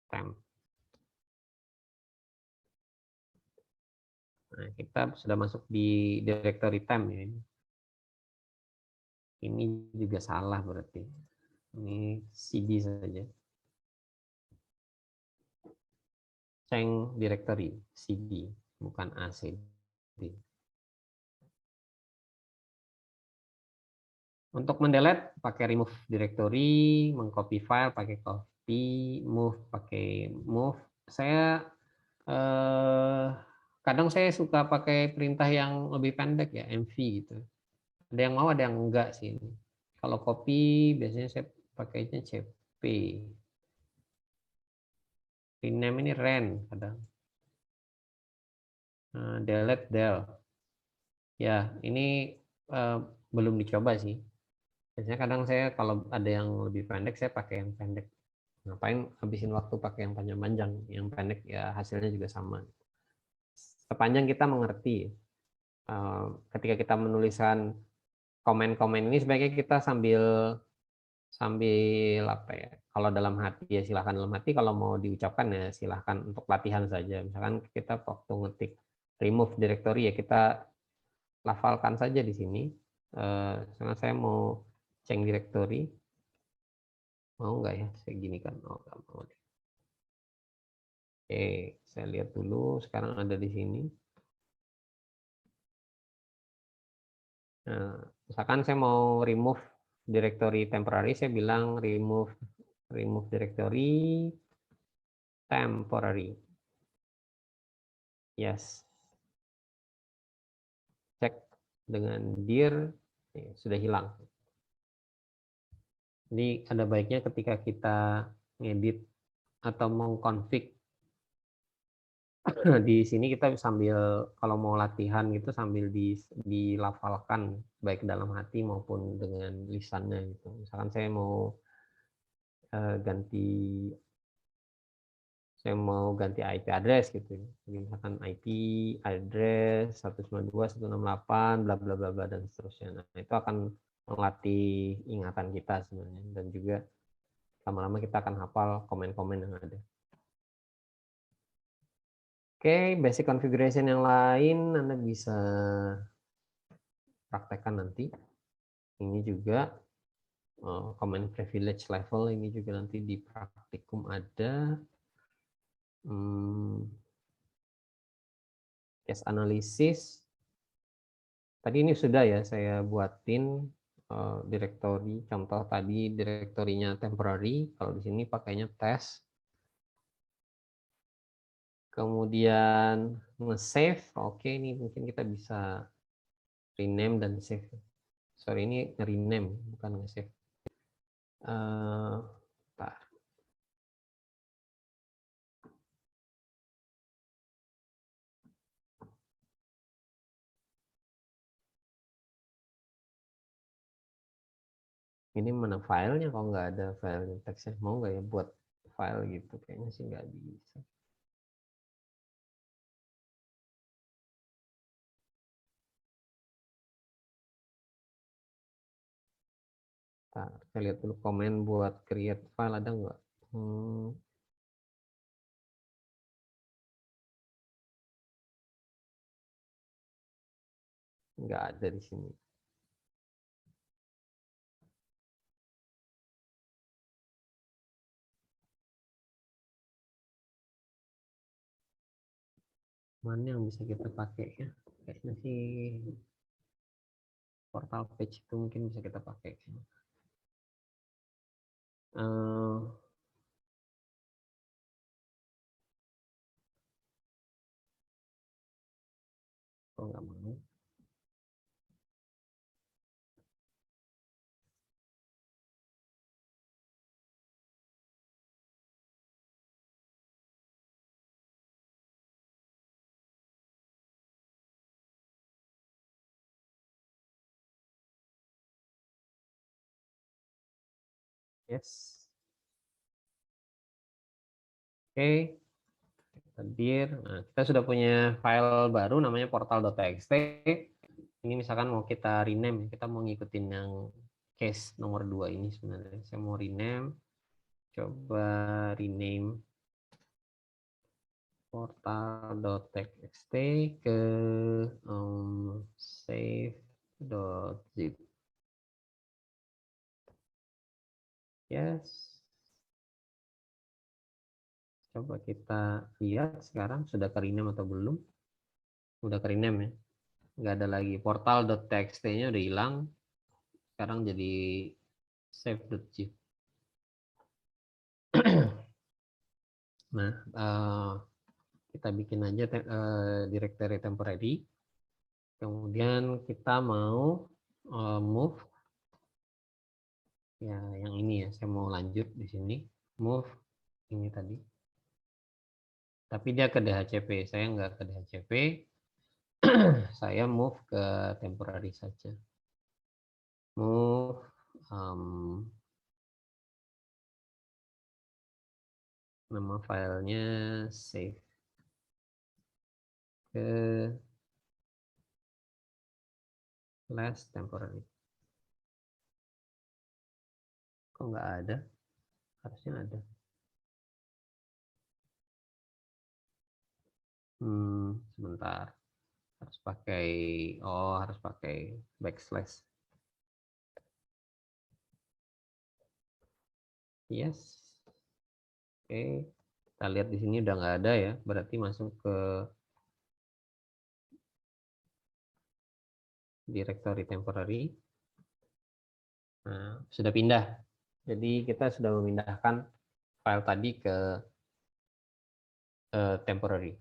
Temp. Nah, kita sudah masuk di directory temp ya. Ini juga salah berarti. Ini CD saja. Change directory CD, bukan ACD. Untuk mendelete pakai remove directory, mengcopy file pakai copy, move pakai move. Saya kadang saya suka pakai perintah yang lebih pendek ya, MV gitu. Ada yang mau, ada yang enggak sih. Kalau copy biasanya saya pakainya CP. Rename ini ren kadang. Delete del. Ya, ini belum dicoba sih. Biasanya kadang saya kalau ada yang lebih pendek saya pakai yang pendek. Ngapain habisin waktu pakai yang panjang-panjang, yang pendek ya hasilnya juga sama. Sepanjang kita mengerti, ketika kita menuliskan komen-komen ini sebaiknya kita sambil apa ya? Kalau dalam hati ya silahkan dalam hati, kalau mau diucapkan ya silahkan untuk latihan saja. Misalkan kita waktu ngetik remove directory ya kita lafalkan saja di sini. Misalkan saya mau change directory, mau nggak ya? Saya gini kan, oh nggak mau. Oke, saya lihat dulu. Sekarang ada di sini. Nah, misalkan saya mau remove directory temporary, saya bilang remove directory. temporary. Yes. Cek dengan dir, sudah hilang. Jadi ada baiknya ketika kita ngedit atau mengkonfig di sini kita sambil kalau mau latihan gitu sambil dilafalkan baik dalam hati maupun dengan lisannya gitu. Misalkan saya mau ganti IP address gitu. Jadi misalkan IP address 192.168 bla bla bla bla dan seterusnya. Nah, itu akan melatih ingatan kita sebenarnya dan juga lama-lama kita akan hafal komen-komen yang ada. Oke, basic configuration yang lain Anda bisa praktekkan nanti. Ini juga command privilege level ini juga nanti di praktikum ada. Case analysis. Tadi ini sudah ya saya buatin direktori. Contoh tadi direktorinya temporary. Kalau di sini pakainya test. Kemudian nge-save. Oke, ini mungkin kita bisa rename dan save. Sorry, ini rename bukan nge-save. Ini mana filenya? Kalau nggak ada file teksnya, mau nggak ya buat file gitu? Kayaknya sih nggak bisa. Nah, saya lihat dulu komen buat create file ada nggak? Nggak ada di sini. Mana yang bisa kita pakai ya? Kayaknya sih portal page itu mungkin bisa kita pakai. Oh nggak mau. Yes. Oke. Hadir. Nah, kita sudah punya file baru namanya portal.txt. Ini misalkan mau kita rename, kita mau ngikutin yang case nomor 2 ini sebenarnya. Saya mau rename. Coba rename portal.txt ke save.zip. Yes. Coba kita lihat sekarang sudah ke-rename atau belum. Udah ke-rename ya. Nggak ada lagi. Portal.txt-nya udah hilang. Sekarang jadi save.zip. Nah, kita bikin aja directory temporary. Kemudian kita mau move. Ya, yang ini ya. Saya mau lanjut di sini. Move ini tadi. Tapi dia ke DHCP, saya nggak ke DHCP, saya move ke temporary saja. Move nama filenya save ke last temporary. Kok nggak ada? Harusnya ada. Sebentar. Harus pakai backslash. Yes. Oke. Kita lihat di sini udah nggak ada ya. Berarti masuk ke directory temporary. Nah, sudah pindah. Jadi kita sudah memindahkan file tadi ke temporary.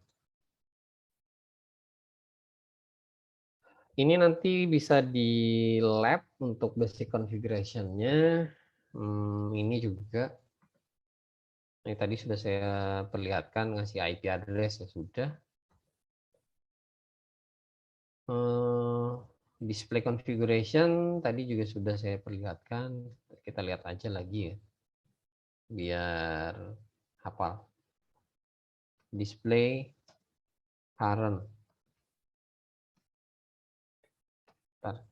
Ini nanti bisa di lab untuk basic configuration-nya. Ini juga. Ini tadi sudah saya perlihatkan ngasih IP address ya sudah. Display configuration tadi juga sudah saya perlihatkan. Kita lihat aja lagi ya. Biar hafal. Display current. Bentar.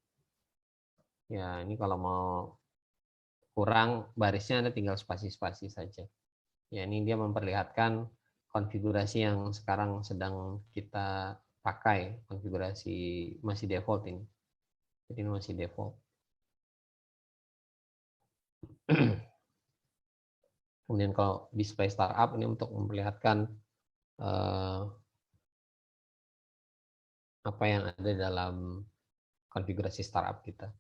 Ya, ini kalau mau kurang barisnya Anda tinggal spasi-spasi saja. Ya, ini dia memperlihatkan konfigurasi yang sekarang sedang kita pakai, konfigurasi masih default ini. Jadi ini masih default. Kemudian kalau display startup ini untuk memperlihatkan apa yang ada dalam konfigurasi startup kita.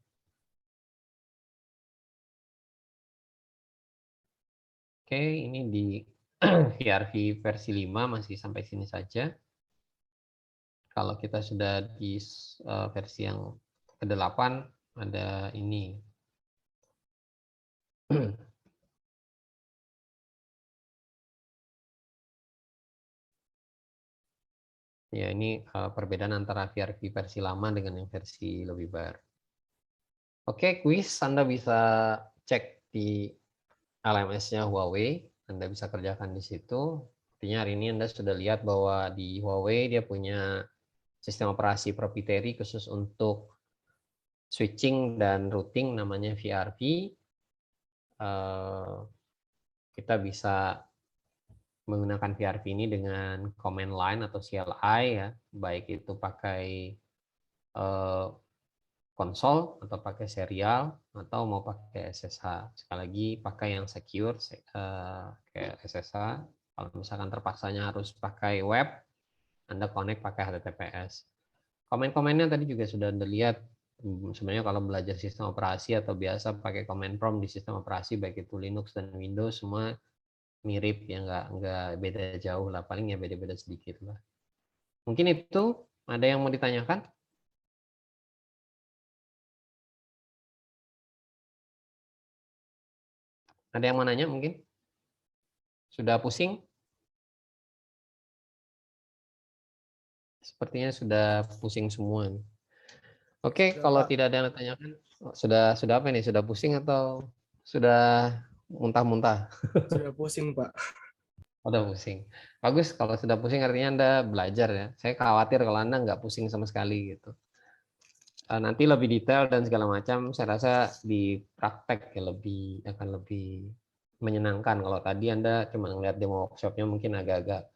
Oke, ini di VRV versi 5 masih sampai sini saja. Kalau kita sudah di versi yang ke-8 ada ini. Ya, ini perbedaan antara VRV versi lama dengan yang versi lebih baru. Oke, quiz Anda bisa cek di LMS-nya Huawei. Anda bisa kerjakan di situ. Artinya hari ini Anda sudah lihat bahwa di Huawei dia punya sistem operasi proprietary khusus untuk switching dan routing namanya VRV. Kita bisa menggunakan VRV ini dengan command line atau CLI ya, baik itu pakai konsol atau pakai serial atau mau pakai SSH. Sekali lagi pakai yang secure kayak SSH. Kalau misalkan terpaksanya harus pakai web, Anda connect pakai HTTPS. Komen-komennya tadi juga sudah Anda lihat. Sebenarnya kalau belajar sistem operasi atau biasa pakai command prompt di sistem operasi baik itu Linux dan Windows semua mirip ya, nggak beda jauh lah, paling ya beda-beda sedikit lah. Mungkin itu ada yang mau ditanyakan? Ada yang mau nanya mungkin? Sudah pusing? Sepertinya sudah pusing semua. Oke, kalau tidak ada yang ditanyakan, sudah apa nih? Sudah pusing atau sudah muntah-muntah? Sudah pusing, Pak. Udah pusing. Bagus, kalau sudah pusing artinya Anda belajar ya. Saya khawatir kalau Anda nggak pusing sama sekali gitu. Nanti lebih detail dan segala macam, saya rasa di praktek ya akan lebih menyenangkan. Kalau tadi Anda cuma ngeliat demo workshopnya mungkin agak-agak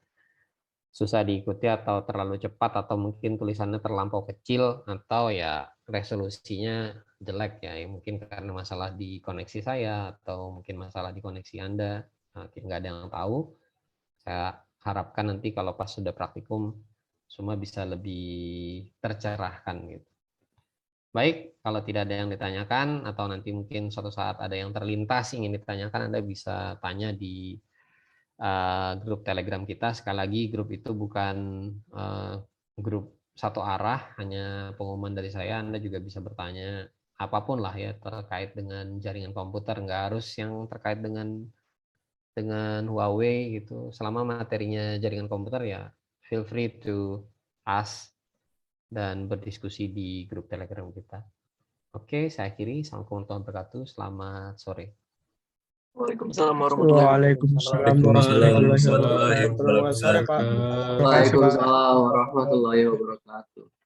susah diikuti atau terlalu cepat atau mungkin tulisannya terlampau kecil atau ya resolusinya jelek ya, mungkin karena masalah di koneksi saya atau mungkin masalah di koneksi Anda, nggak ada yang tahu. Saya harapkan nanti kalau pas sudah praktikum semua bisa lebih tercerahkan gitu. Baik, kalau tidak ada yang ditanyakan atau nanti mungkin suatu saat ada yang terlintas ingin ditanyakan, Anda bisa tanya di grup Telegram kita. Sekali lagi, grup itu bukan grup satu arah, hanya pengumuman dari saya. Anda juga bisa bertanya apapun lah ya terkait dengan jaringan komputer, nggak harus yang terkait dengan Huawei gitu. Selama materinya jaringan komputer ya feel free to ask dan berdiskusi di grup Telegram kita. Oke, saya akhiri. Assalamualaikum warahmatullahi wabarakatuh. Selamat sore. Waalaikumsalam warahmatullahi Waalaikumsalam warahmatullahi wabarakatuh. Waalaikumsalam warahmatullahi wabarakatuh.